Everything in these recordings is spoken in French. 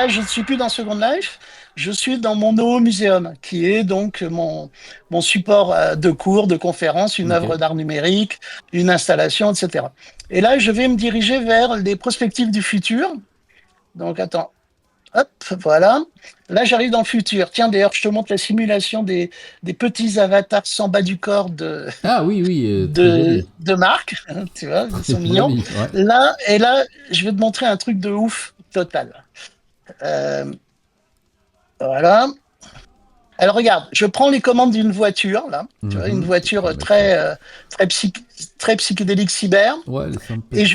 là, je ne suis plus dans Second Life, je suis dans mon Novo Museum, qui est donc mon support de cours, de conférences, une Ok. œuvre d'art numérique, une installation, etc. Et là, je vais me diriger vers les perspectives du futur. Donc, attends, hop, voilà. Là, j'arrive dans le futur. Tiens, d'ailleurs, je te montre la simulation des petits avatars sans bas du corps Ah oui, oui, très joli. de Marc. Tu vois, ils Très sont mignons. joli, ouais. Là, et là, je vais te montrer un truc de ouf total. Euh, voilà. Alors regarde, je prends les commandes d'une voiture, là, tu vois, une Mhm. voiture D'accord. très, très psychédélique cyber, Ouais, elle est et sympathique, ouais. Ouais.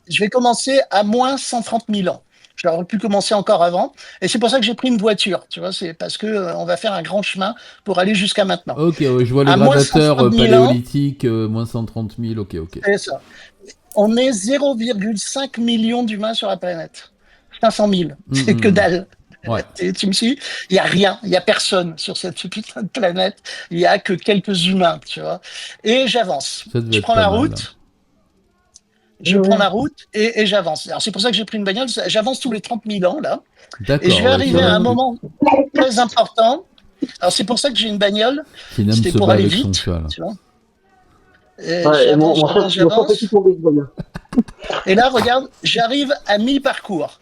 je vais commencer à moins 130 000 ans. J'aurais pu commencer encore avant, et c'est pour ça que j'ai pris une voiture, tu vois, c'est parce que on va faire un grand chemin pour aller jusqu'à maintenant. Ok, ouais, je vois les À moins gradateurs 130 000 ans, paléolithiques, moins 130 000, ok, ok. c'est ça. On est 0,5 million d'humains sur la planète. 500 000, c'est que Mhm. dalle. Ouais, Tu me suis? Il n'y a rien, il n'y a personne sur cette putain de planète. Il n'y a que quelques humains, tu vois. Et j'avance. ça devait Je être prends pas la mal. route, je prends la route et j'avance. Alors c'est pour ça que j'ai pris une bagnole. J'avance tous les 30 000 ans, là. Et je D'accord, vais ouais, ça arriver va à un plus. moment très important. Alors c'est pour ça que j'ai une bagnole. Kinem C'était se pour bat aller avec son vite, chat, là. tu vois. Et Ouais, et j'avance, j'avance, mon chat fait tout j'avance. tomber, tout va bien. Et là, regarde, j'arrive à mi-parcours.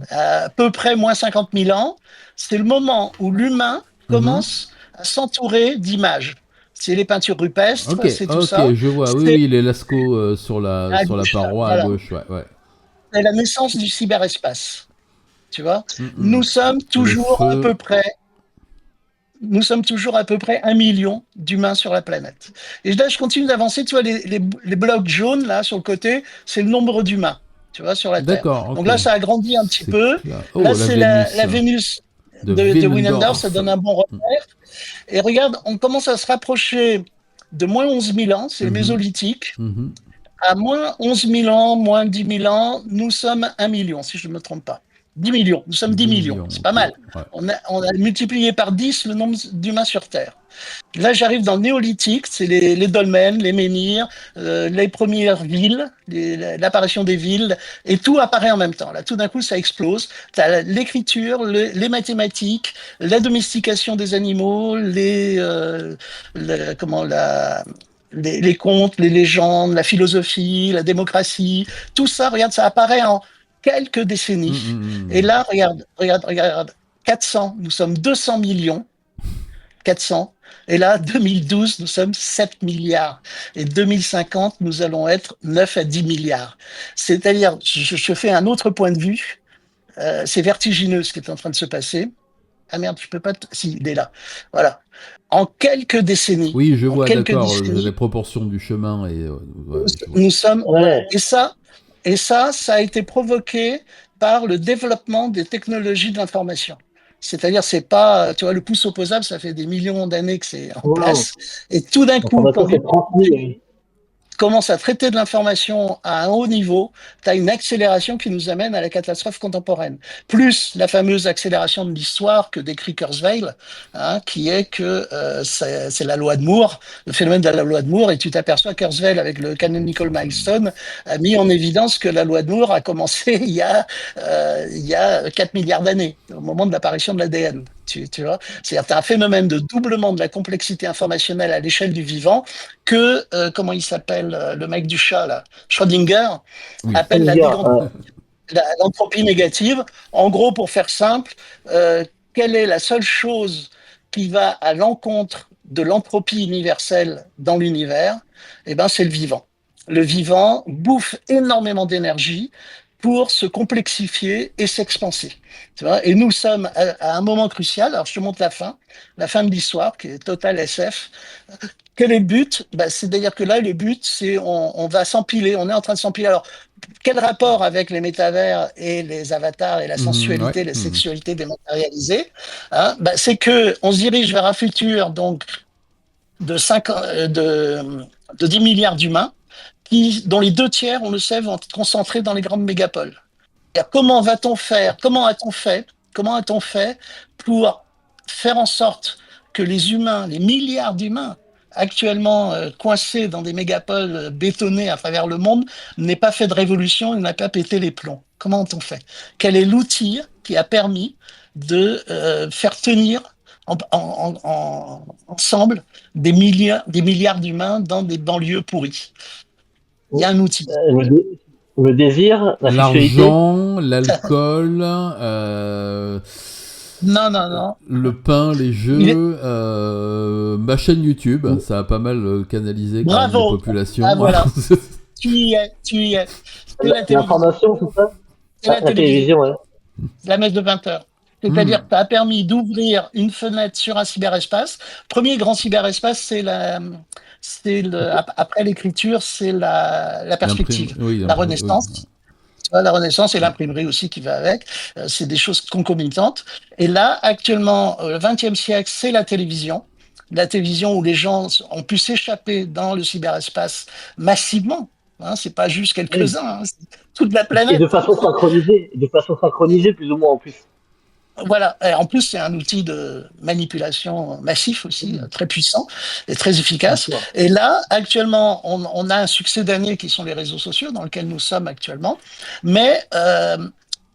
À peu près moins 50 000 ans, c'est le moment où l'humain Mhm. commence à s'entourer d'images. C'est les peintures rupestres, Ok, c'est tout ok, ça. je vois. Oui, C'est oui, les Lascaux à sur la gauche, là, paroi à voilà. gauche, ouais, ouais. C'est la naissance du cyberespace. Tu vois, nous Mhm. sommes Le toujours à peu feu. près, nous sommes toujours à peu près 1 million d'humains sur la planète. Et là, je continue d'avancer. Tu vois, les blocs jaunes là sur le côté, c'est le nombre d'humains. Tu vois, sur la Terre. D'accord, Donc ok. là, ça a grandi un petit C'est peu. clair. Là, Oh, la c'est Vénus la Vénus de de Winendorf, ça Willendorf. donne un bon repère. Et regarde, on commence à se rapprocher de moins 11 000 ans, c'est le Mhm. Mésolithique. Mhm. À moins 11 000 ans, moins 10 000 ans, nous sommes 1 million, si je ne me trompe pas. 10 millions, nous sommes 10 10 millions, millions, c'est pas ok. mal. Ouais. On a multiplié par 10 le nombre d'humains sur Terre. Là, j'arrive dans le néolithique, c'est les dolmens, les menhirs, les premières villes, l'apparition des villes, et tout apparaît en même temps. Là, tout d'un coup, ça explose. Tu as l'écriture, les mathématiques, la domestication des animaux, comment, les contes, les légendes, la philosophie, la démocratie, tout ça, regarde, ça apparaît en quelques décennies. Et Mhm. là, regarde, 400, nous sommes 200 millions 400. Et là, 2012, nous sommes 7 milliards. Et 2050, nous allons être 9 à 10 milliards. C'est-à-dire, je fais un autre point de vue. C'est vertigineux ce qui est en train de se passer. Ah merde, je peux pas. Si, il est là. Voilà. En quelques décennies, Oui, je en vois, quelques d'accord, les décennies, proportions du chemin et ouais, je vois. nous sommes. Ouais. Et ça a été provoqué par le développement des technologies de l'information. C'est-à-dire, c'est pas, tu vois, le pouce opposable, ça fait des millions d'années que c'est en Wow. place. Et tout d'un coup, L'information quand s'est transmise. commence à traiter de l'information à un haut niveau, tu as une accélération qui nous amène à la catastrophe contemporaine. Plus la fameuse accélération de l'histoire que décrit Kurzweil, hein, qui est que c'est la loi de Moore, le phénomène de la loi de Moore, et tu t'aperçois que Kurzweil, avec le canonical milestone, a mis en évidence que la loi de Moore a commencé il y a 4 milliards d'années, au moment de l'apparition de l'ADN. Tu vois, c'est-à-dire tu as un phénomène de doublement de la complexité informationnelle à l'échelle du vivant que, comment il s'appelle, le mec du chat, là, Schrödinger, Oui. appelle Ouais. l'entropie négative. En gros, pour faire simple, quelle est la seule chose qui va à l'encontre de l'entropie universelle dans l'univers? Eh ben, c'est le vivant. Le vivant bouffe énormément d'énergie pour se complexifier et s'expanser. Tu vois, et nous sommes à un moment crucial. Alors, je te montre la fin de l'histoire, qui est totale SF. Quel est le but? Bah, c'est-à-dire que là, le but, c'est on va s'empiler, on est en train de s'empiler. Alors, quel rapport avec les métavers et les avatars et la Mhm, ouais. sensualité, la Mhm. sexualité dématérialisée, hein? Bah, c'est que on se dirige vers un futur donc de, 5, de 10 milliards d'humains, dont les 2 tiers, on le sait, vont être concentrés dans les grandes mégapoles. Et comment va-t-on faire? Comment a-t-on fait pour faire en sorte que les humains, les milliards d'humains actuellement coincés dans des mégapoles bétonnées à travers le monde, n'aient pas fait de révolution et n'aient pas pété les plombs? Comment on fait? Quel est l'outil qui a permis de faire tenir ensemble des milliards d'humains dans des banlieues pourries? Il y a un outil. Le désir, la sexualité. L'argent, l'alcool, Non, non, non. le pain, les Il est... jeux, ma chaîne YouTube, ça a pas mal canalisé quand même les Bravo! Ah, populations. voilà. Tu y es, tu y es. C'est la télévision. L'information, tout ça. C'est la La télévision. télévision, ouais. La messe de 20 heures. C'est-à-dire que ça a permis d'ouvrir une fenêtre sur un cyberespace. Premier grand cyberespace, après l'écriture, c'est la perspective, Oui, la Renaissance. oui. Tu vois, la Renaissance et l'imprimerie aussi qui va avec. C'est des choses concomitantes. Et là, actuellement, le XXe siècle, c'est la télévision. La télévision où les gens ont pu s'échapper dans le cyberespace massivement. Hein, c'est pas juste quelques-uns, hein, c'est toute la Et planète. de façon synchronisée, plus ou moins en plus. Voilà. Et en plus, c'est un outil de manipulation massif aussi, très puissant et très efficace. Et là, actuellement, on a un succès d'année qui sont les réseaux sociaux dans lesquels nous sommes actuellement. Mais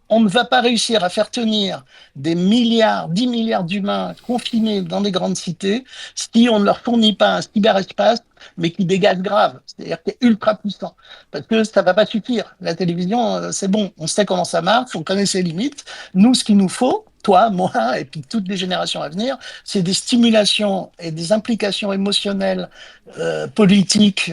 on ne va pas réussir à faire tenir des milliards, 10 milliards d'humains confinés dans des grandes cités si on ne leur fournit pas un cyberespace, mais qui dégage grave, c'est-à-dire qui est ultra puissant. Parce que ça ne va pas suffire. La télévision, c'est bon, on sait comment ça marche, on connaît ses limites. Nous, ce qu'il nous faut, toi, moi, et puis toutes les générations à venir, c'est des stimulations et des implications émotionnelles, politiques,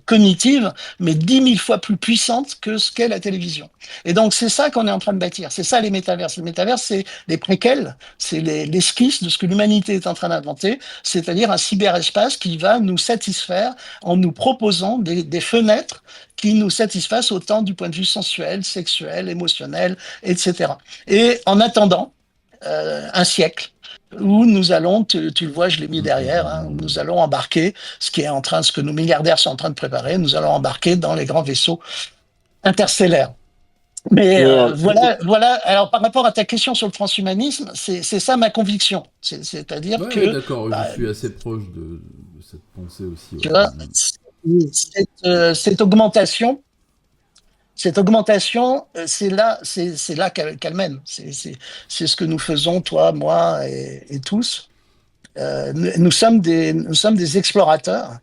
cognitives, mais 10 000 fois plus puissantes que ce qu'est la télévision. Et donc, c'est ça qu'on est en train de bâtir. C'est ça les métaverses. Les métaverses, c'est les préquels, c'est l'esquisse de ce que l'humanité est en train d'inventer, c'est-à-dire un cyberespace qui va nous satisfaire en nous proposant des fenêtres qui nous satisfassent autant du point de vue sensuel, sexuel, émotionnel, etc. Et en attendant un siècle où nous allons, tu le vois, je l'ai mis derrière, hein, où nous allons embarquer, ce que nos milliardaires sont en train de préparer, nous allons embarquer dans les grands vaisseaux interstellaires. Mais voilà. Alors, par rapport à ta question sur le transhumanisme, c'est ça ma conviction. C'est-à-dire Ouais, que, d'accord, je suis assez proche de cette pensée aussi. tu vois, cette augmentation, c'est là qu'elle mène. C'est ce que nous faisons, toi, moi et tous. Nous sommes des explorateurs,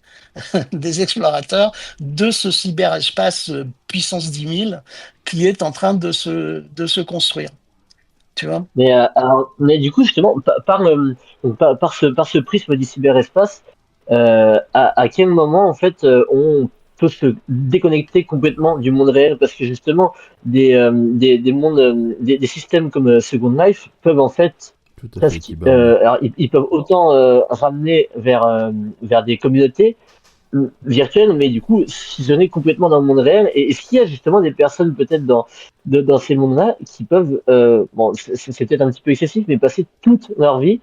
des explorateurs de ce cyberespace puissance 10 000 qui est en train de se construire. Tu vois? Mais du coup, justement, par ce prisme du cyberespace, à quel moment, en fait, on peut se déconnecter complètement du monde réel? Parce que justement, des mondes, des systèmes comme Second Life peuvent en fait Tout à fait, presque, Kibar. alors ils peuvent autant ramener vers des communautés virtuelles, mais du coup, s'isoler complètement dans le monde réel. Et est-ce qu'il y a justement des personnes peut-être dans ces mondes-là qui peuvent, bon, c'est peut-être un petit peu excessif, mais passer toute leur vie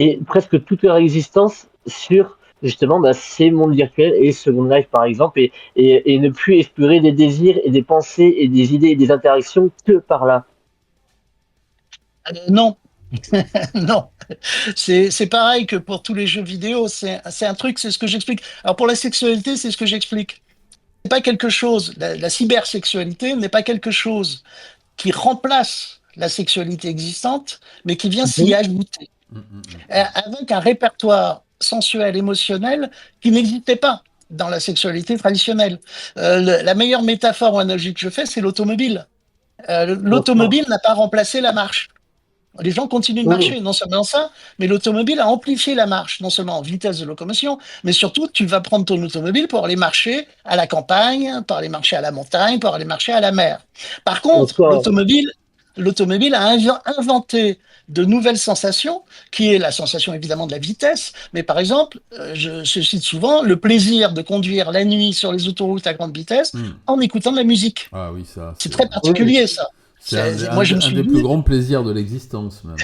et presque toute leur existence sur justement ces mondes virtuels et Second Life par exemple, et ne plus explorer des désirs et des pensées et des idées et des interactions que par là. Non, non. C'est pareil que pour tous les jeux vidéo. C'est un truc, c'est ce que j'explique. Alors pour la sexualité, c'est ce que j'explique. C'est pas quelque chose. La cybersexualité n'est pas quelque chose qui remplace la sexualité existante, mais qui vient s'y ajouter. Avec un répertoire sensuel, émotionnel qui n'existait pas dans la sexualité traditionnelle. La meilleure métaphore ou analogie que je fais, c'est l'automobile. L'automobile n'a pas remplacé la marche. Les gens continuent de marcher, non seulement ça, mais l'automobile a amplifié la marche, non seulement en vitesse de locomotion, mais surtout, tu vas prendre ton automobile pour aller marcher à la campagne, pour aller marcher à la montagne, pour aller marcher à la mer. Par contre, l'automobile a inventé de nouvelles sensations, qui est la sensation évidemment de la vitesse, mais par exemple, je cite souvent le plaisir de conduire la nuit sur les autoroutes à grande vitesse en écoutant de la musique. Ah oui, ça. C'est très particulier, ça. C'est Moi, je me un suis des plus grands plaisirs de l'existence, même.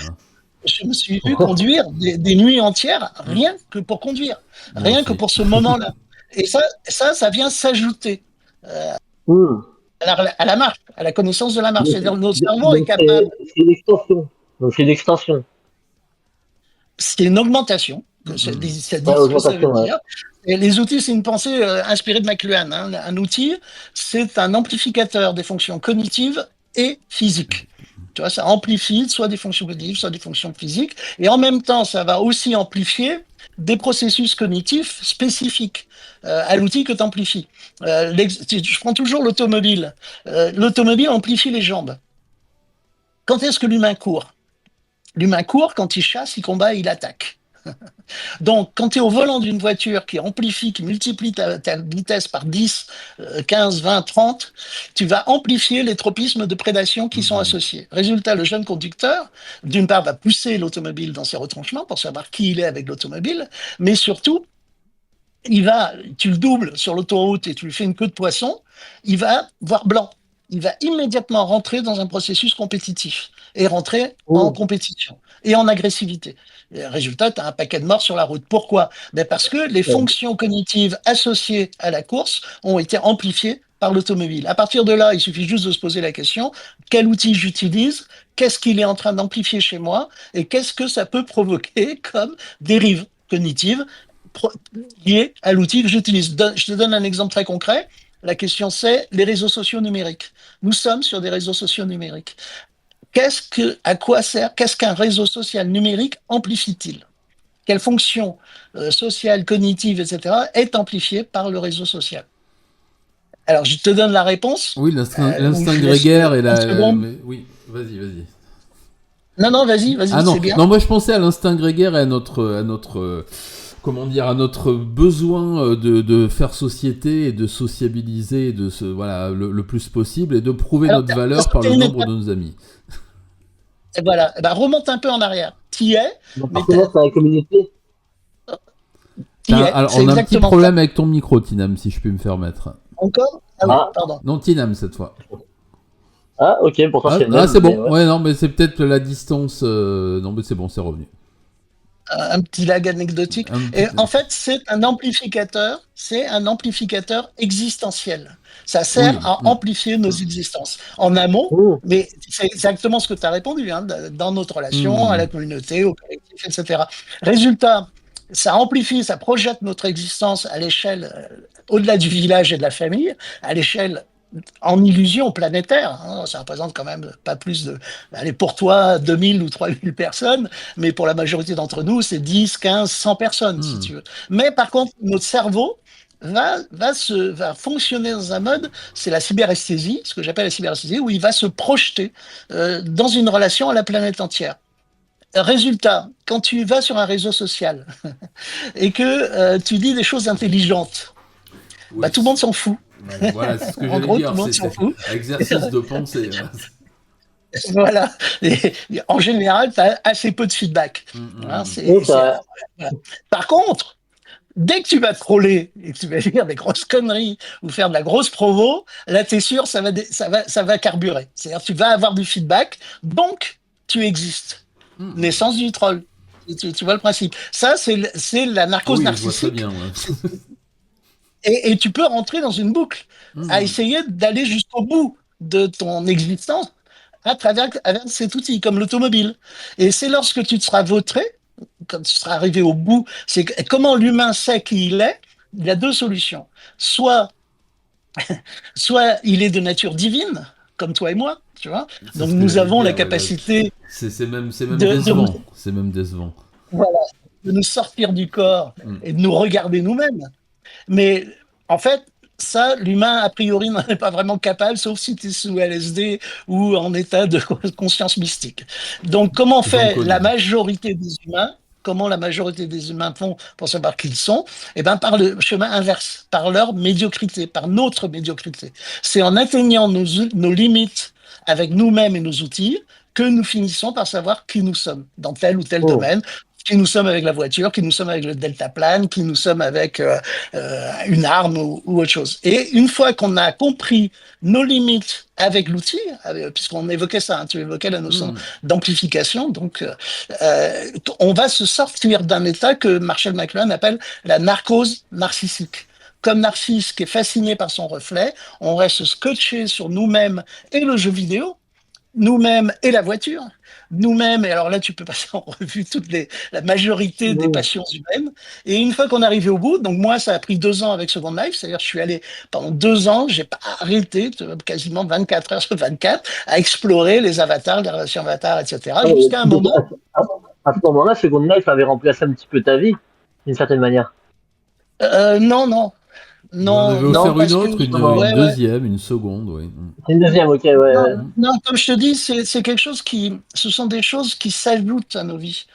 Je me suis vu conduire des nuits entières rien que pour conduire, rien que pour ce moment-là. Et ça vient s'ajouter à la marche, à la connaissance de la marche. C'est-à-dire que notre cerveau est capable. C'est une extension. Donc c'est une extension. C'est une augmentation. Ça dit ce que ça veut dire. Et les outils, c'est une pensée inspirée de McLuhan. Hein. Un outil, c'est un amplificateur des fonctions cognitives et physiques. Tu vois, ça amplifie soit des fonctions cognitives, soit des fonctions physiques. Et en même temps, ça va aussi amplifier des processus cognitifs spécifiques à l'outil que tu amplifies. Je prends toujours l'automobile. L'automobile amplifie les jambes. Quand est-ce que l'humain court? L'humain court quand il chasse, il combat, il attaque. Donc, quand tu es au volant d'une voiture qui amplifie, qui multiplie ta vitesse par 10, 15, 20, 30, tu vas amplifier les tropismes de prédation qui sont associés. Résultat, le jeune conducteur, d'une part, va pousser l'automobile dans ses retranchements pour savoir qui il est avec l'automobile, mais surtout, tu le doubles sur l'autoroute et tu lui fais une queue de poisson, il va voir blanc. Il va immédiatement rentrer dans un processus compétitif et rentrer en compétition et en agressivité. Et résultat, tu as un paquet de morts sur la route. Pourquoi? Parce que les fonctions cognitives associées à la course ont été amplifiées par l'automobile. À partir de là, il suffit juste de se poser la question, quel outil j'utilise? Qu'est-ce qu'il est en train d'amplifier chez moi? Et qu'est-ce que ça peut provoquer comme dérive cognitive liées à l'outil que j'utilise? Je te donne un exemple très concret. La question, c'est les réseaux sociaux numériques. Nous sommes sur des réseaux sociaux numériques. À quoi sert? Qu'est-ce qu'un réseau social numérique amplifie-t-il? Quelle fonction sociale, cognitive, etc. est amplifiée par le réseau social? Alors, je te donne la réponse. Oui, l'instinct grégaire et oui, vas-y. Non, vas-y, ah non, c'est bien. Non, moi je pensais à l'instinct grégaire et à notre comment dire, à notre besoin de faire société et de sociabiliser voilà, le plus possible et de prouver notre valeur par le nombre de nos amis. Et voilà, remonte un peu en arrière. T'y es. Mais comment c'est la communauté? Alors, on a un petit problème avec ton micro, Tinam, si je puis me permettre. Encore? Ah oui, pardon. Non, Tinam, cette fois. Ah, ok, pourtant c'est le même. Ah, c'est bon. Ouais, non, mais c'est peut-être la distance. Non, mais c'est bon, c'est revenu. Un petit lag anecdotique. En fait, c'est un amplificateur existentiel. Ça sert à amplifier nos existences. En amont, mais c'est exactement ce que tu as répondu, dans notre relation, à la communauté, au collectif, etc. Résultat, ça amplifie, ça projette notre existence à l'échelle, au-delà du village et de la famille, à l'échelle en illusion planétaire, ça représente quand même pas plus de, allez, pour toi, 2000 ou 3000 personnes, mais pour la majorité d'entre nous, c'est 10, 15, 100 personnes, si tu veux. Mais par contre, notre cerveau va fonctionner dans un mode, c'est la cyberesthésie, ce que j'appelle la cyberesthésie, où il va se projeter dans une relation à la planète entière. Résultat, quand tu vas sur un réseau social et que tu dis des choses intelligentes, tout le monde s'en fout. Voilà, c'est ce que j'allais dire, c'est exercice de pensée. Voilà. Et en général, tu as assez peu de feedback. Par contre, dès que tu vas troller et que tu vas dire des grosses conneries ou faire de la grosse provo, là, tu es sûr, ça va carburer. C'est-à-dire tu vas avoir du feedback, donc tu existes. Naissance du troll. Tu vois le principe. Ça, c'est la narcose narcissique. Je vois très bien, Et tu peux rentrer dans une boucle à essayer d'aller jusqu'au bout de ton existence à travers cet outil, comme l'automobile. Et c'est lorsque tu te seras vautré, quand tu seras arrivé au bout, c'est comment l'humain sait qui il est. Il y a deux solutions. Soit il est de nature divine, comme toi et moi, tu vois. Donc nous avons la capacité. C'est même décevant. C'est même décevant. Voilà, de nous sortir du corps et de nous regarder nous-mêmes. Mais en fait, ça, l'humain, a priori, n'en est pas vraiment capable, sauf si tu es sous LSD ou en état de conscience mystique. Donc, comment fait la majorité des humains? Comment la majorité des humains font pour savoir qui ils sont? Eh bien, par le chemin inverse, par leur médiocrité, par notre médiocrité. C'est en atteignant nos limites avec nous-mêmes et nos outils que nous finissons par savoir qui nous sommes dans tel ou tel domaine. Qui nous sommes avec la voiture, qui nous sommes avec le deltaplane, qui nous sommes avec une arme ou autre chose. Et une fois qu'on a compris nos limites avec l'outil, puisqu'on évoquait ça, tu évoquais la notion d'amplification, donc on va se sortir d'un état que Marshall McLuhan appelle la narcose narcissique. Comme Narcisse qui est fasciné par son reflet, on reste scotché sur nous-mêmes et le jeu vidéo, nous-mêmes et la voiture, nous-mêmes, et alors là, tu peux passer en revue la majorité des Mm. passions humaines. Et une fois qu'on est arrivé au bout, donc moi, ça a pris 2 ans avec Second Life, c'est-à-dire je suis allé pendant 2 ans, j'ai pas arrêté, quasiment 24 heures sur 24, à explorer les avatars, les relations avatars, etc., Ah, jusqu'à un donc, moment. à ce moment-là, Second Life avait remplacé un petit peu ta vie, d'une certaine manière. Non, non, Vous en avez non, non, offert une parce que, autre, une ouais, ouais. deuxième, une seconde, oui. C'est une deuxième, ok, ouais, Non, ouais. Mm. non, comme je te dis, c'est quelque chose ce sont des choses qui s'ajoutent à nos vies.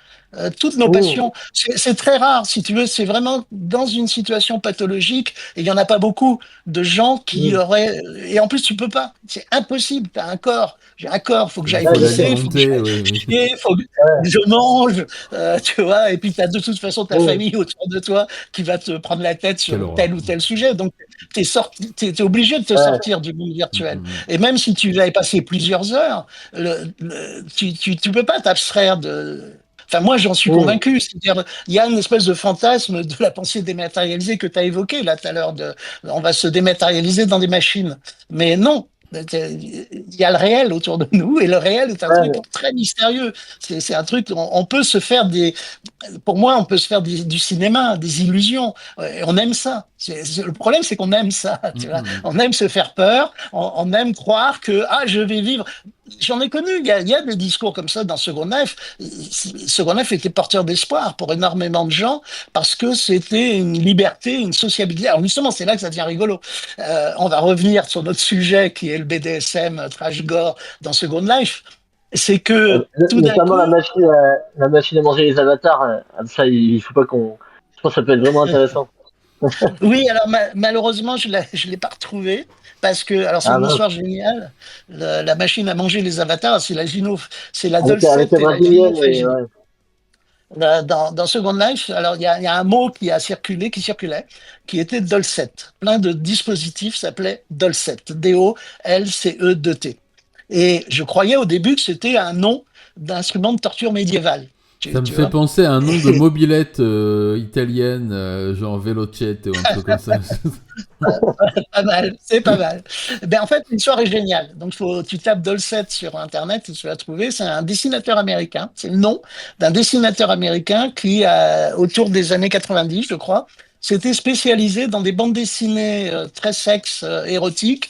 Toutes nos Mm. passions, c'est très rare, si tu veux, c'est vraiment dans une situation pathologique, et il n'y en a pas beaucoup de gens qui Mm. auraient, et en plus tu peux pas, c'est impossible, tu as un corps, j'ai un corps, faut que Il j'aille Ouais, faut bien sûr. pisser, faut que l'alimenter, j'aille oui, oui. chier, faut que Ouais, je mange, tu vois, et puis tu as de toute façon ta mm. famille autour de toi qui va te prendre la tête Quelle sur horreur. tel ou tel sujet, donc t'es obligé de te Ouais, sortir du monde Mm, virtuel. mm, mm. Et même si tu vas y passer plusieurs heures, tu peux pas t'abstraire de. Enfin, moi, j'en suis mm. convaincu. C'est-à-dire, il y a une espèce de fantasme de la pensée dématérialisée que tu as évoqué là tout à l'heure. On va se dématérialiser dans des machines. Mais non. Il y a le réel autour de nous et le réel est un truc Ouais, très mystérieux. C'est un truc, on peut se faire pour moi, on peut se faire du cinéma, des illusions. Et on aime ça. Le problème, c'est qu'on aime ça. Mm, Tu vois, mm. on aime se faire peur. On aime croire que je vais vivre. J'en ai connu. Il y a des discours comme ça dans Second Life. Second Life était porteur d'espoir pour énormément de gens parce que c'était une liberté, une sociabilité. Alors justement, c'est là que ça devient rigolo. On va revenir sur notre sujet qui est le BDSM, trash gore dans Second Life. C'est que tout d'un notamment coup, la machine à manger les avatars. Ça, il faut pas qu'on. Je pense que ça peut être vraiment intéressant. oui, alors malheureusement, je l'ai pas retrouvé parce que, alors c'est Ah une mince. histoire géniale. La machine à manger les avatars, c'est la Avec la Dolcette et la brésilienne et gynophagie. ouais. Dans Second Life, alors il y a un mot qui circulait, qui était Dolcette. Plein de dispositifs s'appelaient Dolcette, Dolcet. Et je croyais au début que c'était un nom d'instrument de torture médiéval. Ça me Tu fait vois. penser à un nom de mobilette italienne, genre Velocette ou un truc comme ça. Pas mal, c'est pas mal. Ben, en fait, l'histoire est géniale. Donc, tu tapes Dolcet sur Internet et tu vas trouver. C'est un dessinateur américain. C'est le nom d'un dessinateur américain qui, autour des années 90, je crois, s'était spécialisé dans des bandes dessinées très sexes, érotiques,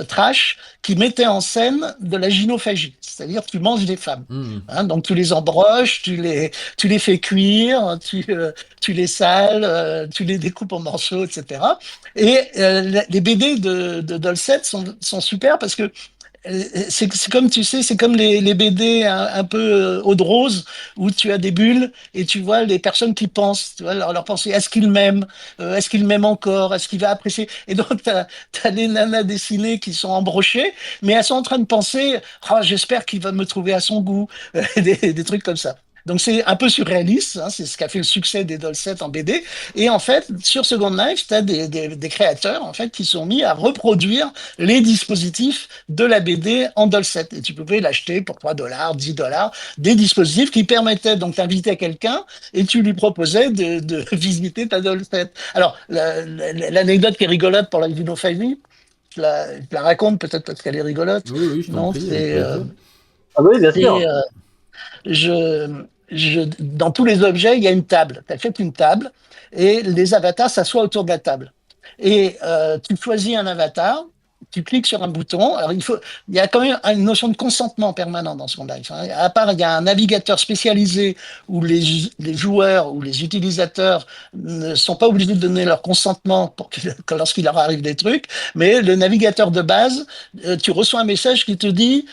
trash, qui mettaient en scène de la gynophagie. C'est-à-dire que tu manges des femmes. Mm. Hein, donc, tu les embroches, tu les fais cuire, tu les sales, tu les découpes en morceaux, etc. Et les BD de Dolcet sont super parce que c'est comme tu sais, c'est comme les BD un peu eau de rose où tu as des bulles et tu vois les personnes qui pensent, tu vois, leur pensée. Est-ce qu'il m'aime? Est-ce qu'il m'aime encore? Est-ce qu'il va apprécier? Et donc, t'as les nanas dessinées qui sont embrochées, mais elles sont en train de penser, j'espère qu'il va me trouver à son goût, des trucs comme ça. Donc c'est un peu surréaliste, hein, c'est ce qui a fait le succès des Dolcet en BD. Et en fait, sur Second Life, tu as des créateurs en fait qui sont mis à reproduire les dispositifs de la BD en Dolcet. Et tu pouvais l'acheter pour 3 dollars, 10 dollars, des dispositifs qui permettaient donc d'inviter quelqu'un et tu lui proposais de visiter ta Dolcet. Alors, l'anecdote qui est rigolote pour la vidéophilie, je la raconte peut-être parce qu'elle est rigolote. Oui, oui, je t'en Non, prie, avec c'est plaisir. Ah bah oui, bien c'est, sûr. je, dans tous les objets, il y a une table. Tu achètes une table et les avatars s'assoient autour de la table. Et tu choisis un avatar, tu cliques sur un bouton. Alors il y a quand même une notion de consentement permanent dans ce live, hein. À part, il y a un navigateur spécialisé où les joueurs ou les utilisateurs ne sont pas obligés de donner leur consentement lorsqu'il leur arrive des trucs. Mais le navigateur de base, tu reçois un message qui te dit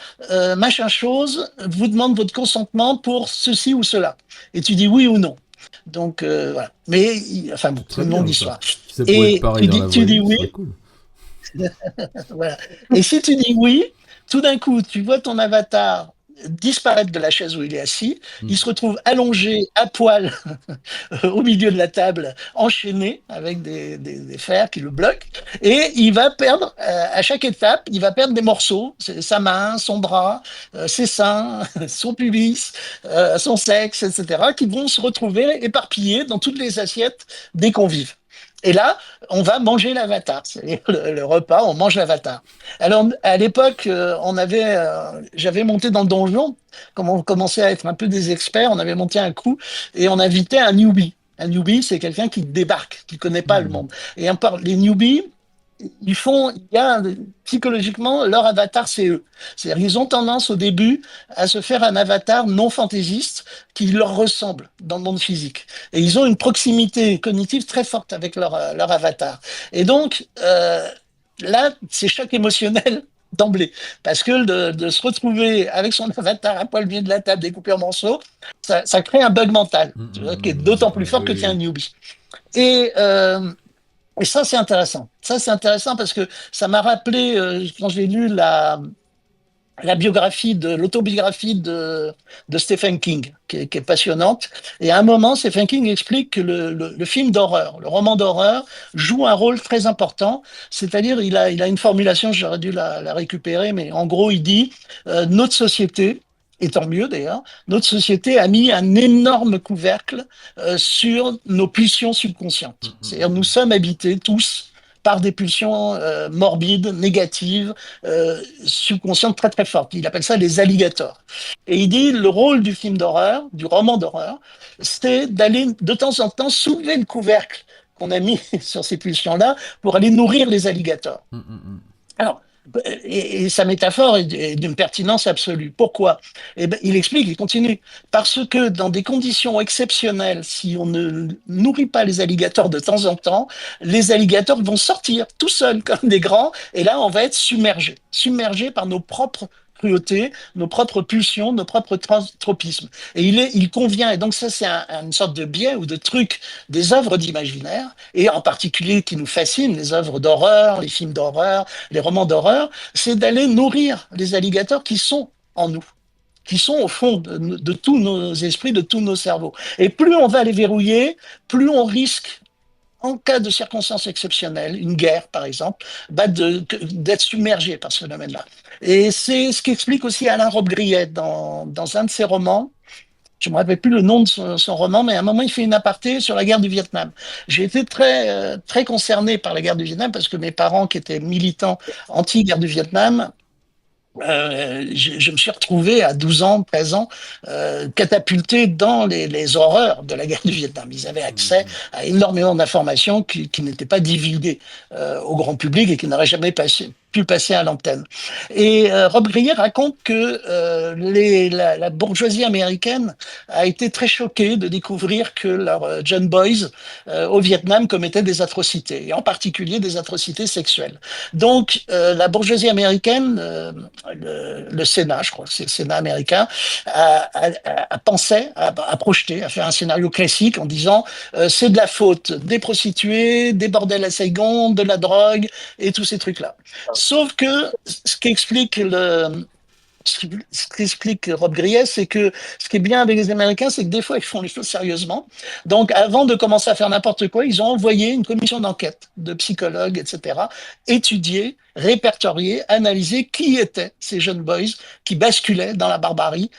machin chose vous demande votre consentement pour ceci ou cela. Et tu dis oui ou non. Donc voilà. Mais enfin bon, C'est c'est très une longue bien ça. histoire. Si ça pouvait être Et pareil tu dans la dis, tu vraie dis vie, ce oui, serait cool. voilà. Et si tu dis oui, tout d'un coup, tu vois ton avatar disparaître de la chaise où il est assis, il Mm. se retrouve allongé à poil au milieu de la table, enchaîné avec des fers qui le bloquent, et il va perdre, à chaque étape, il va perdre des morceaux, sa main, son bras, ses seins, son pubis, son sexe, etc., qui vont se retrouver éparpillés dans toutes les assiettes des convives. Et là, on va manger l'avatar. C'est-à-dire le repas, on mange l'avatar. Alors, à l'époque, j'avais monté dans le donjon, comme on commençait à être un peu des experts, on avait monté un coup et on invitait un newbie. Un newbie, c'est quelqu'un qui débarque, qui connaît pas le Mhm. monde. Et les newbies, il y a psychologiquement leur avatar, c'est eux. C'est-à-dire qu'ils ont tendance au début à se faire un avatar non fantaisiste qui leur ressemble dans le monde physique. Et ils ont une proximité cognitive très forte avec leur avatar. Et donc, là, c'est choc émotionnel d'emblée. Parce que de se retrouver avec son avatar à poil milieu de la table, découpé en morceaux, ça crée un bug mental, Mhm. tu vois, qui est Mhm. d'autant plus fort que tu es un Oui. newbie. Et, euh, et ça, c'est intéressant. Ça, c'est intéressant parce que ça m'a rappelé, quand j'ai lu l'autobiographie de Stephen King, qui est passionnante. Et à un moment, Stephen King explique que le film d'horreur, le roman d'horreur, joue un rôle très important. C'est-à-dire, il a une formulation, j'aurais dû la récupérer, mais en gros, il dit, notre société, et tant mieux d'ailleurs, notre société a mis un énorme couvercle sur nos pulsions subconscientes. C'est-à-dire, nous Mhm. sommes habités tous par des pulsions morbides, négatives, subconsciente très très forte. Il appelle ça les alligators. Et il dit le rôle du film d'horreur, du roman d'horreur, c'est d'aller de temps en temps soulever le couvercle qu'on a mis sur ces pulsions-là pour aller nourrir les alligators. Mhm. Mhm. Alors, et sa métaphore est d'une pertinence absolue. Pourquoi? Eh ben, il explique, il continue. Parce que dans des conditions exceptionnelles, si on ne nourrit pas les alligators de temps en temps, les alligators vont sortir tout seuls comme des grands, et là, on va être submergé par nos propres cruautés, nos propres pulsions, nos propres tropismes. Et il convient, et donc ça c'est une sorte de biais ou de truc des œuvres d'imaginaire, et en particulier qui nous fascinent, les œuvres d'horreur, les films d'horreur, les romans d'horreur, c'est d'aller nourrir les alligators qui sont en nous, qui sont au fond de tous nos esprits, de tous nos cerveaux. Et plus on va les verrouiller, plus on risque, en cas de circonstances exceptionnelles, une guerre par exemple, d'être submergé par ce phénomène-là. Et c'est ce qu'explique aussi Alain Robbe-Grillet dans un de ses romans. Je ne me rappelle plus le nom de son roman, mais à un moment, il fait une aparté sur la guerre du Vietnam. J'ai été très concerné par la guerre du Vietnam parce que mes parents, qui étaient militants anti-guerre du Vietnam, je me suis retrouvé à 12 ans, 13 ans, catapulté dans les horreurs de la guerre du Vietnam. Ils avaient accès Mhm. à énormément d'informations qui n'étaient pas divulguées au grand public et qui n'auraient jamais pu passer à l'antenne. Et Rob Grier raconte que la bourgeoisie américaine a été très choquée de découvrir que leurs John Boys au Vietnam commettaient des atrocités, et en particulier des atrocités sexuelles. Donc la bourgeoisie américaine, le Sénat, je crois que c'est le Sénat américain, pensait, a projeté, a fait un scénario classique en disant c'est de la faute des prostituées, des bordels à Saigon, de la drogue et tous ces trucs-là. Sauf que ce qui explique ce qu'explique Rob Griès, c'est que ce qui est bien avec les Américains, c'est que des fois, ils font les choses sérieusement. Donc, avant de commencer à faire n'importe quoi, ils ont envoyé une commission d'enquête de psychologues, etc., étudier, répertorier, analyser qui étaient ces jeunes boys qui basculaient dans la barbarie,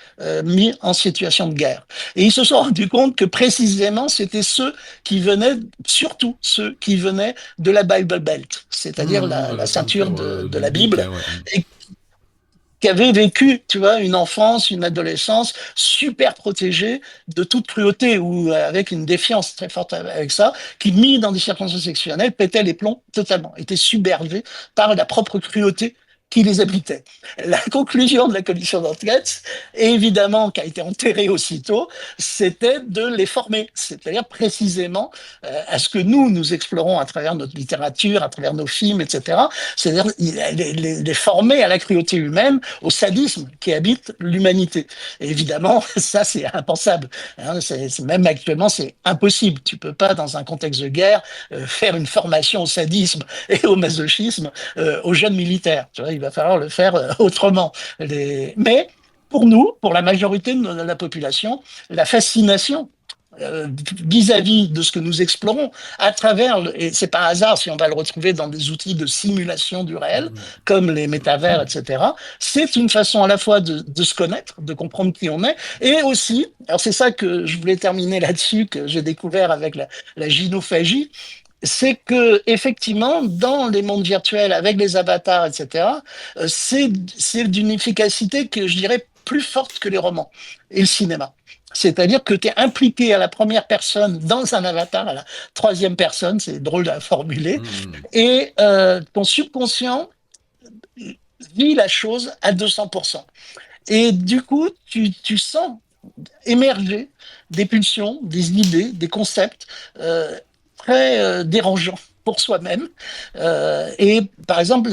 mis en situation de guerre. Et ils se sont rendus compte que précisément, c'était surtout ceux qui venaient de la Bible Belt, c'est-à-dire Mhm. la La ceinture ceinture de la biblique, Bible, hein, ouais. et qui avait vécu, tu vois, une enfance, une adolescence super protégée de toute cruauté ou avec une défiance très forte avec ça, qui, mis dans des circonstances sexuelles, pétait les plombs totalement, était submergé par la propre cruauté qui les habitait. La conclusion de la commission d'enquête, évidemment, qui a été enterrée aussitôt, c'était de les former, c'est-à-dire précisément à ce que nous explorons à travers notre littérature, à travers nos films, etc. C'est-à-dire les former à la cruauté humaine, au sadisme qui habite l'humanité. Et évidemment, ça, c'est impensable. Hein, même actuellement, c'est impossible. Tu peux pas, dans un contexte de guerre, faire une formation au sadisme et au masochisme aux jeunes militaires. Tu vois, il va falloir le faire autrement. Mais pour nous, pour la majorité de la population, la fascination vis-à-vis de ce que nous explorons à travers, et c'est pas un hasard si on va le retrouver dans des outils de simulation du réel, Mhm. comme les métavers, etc., c'est une façon à la fois de se connaître, de comprendre qui on est, et aussi, alors c'est ça que je voulais terminer là-dessus, que j'ai découvert avec la gynophagie, c'est que effectivement, dans les mondes virtuels, avec les avatars, etc., c'est d'une efficacité que je dirais plus forte que les romans et le cinéma. C'est-à-dire que tu es impliqué à la première personne dans un avatar, à la troisième personne, c'est drôle à formuler, et ton subconscient vit la chose à 200%. Et du coup, tu sens émerger des pulsions, des idées, des concepts très dérangeants pour soi-même. Et par exemple,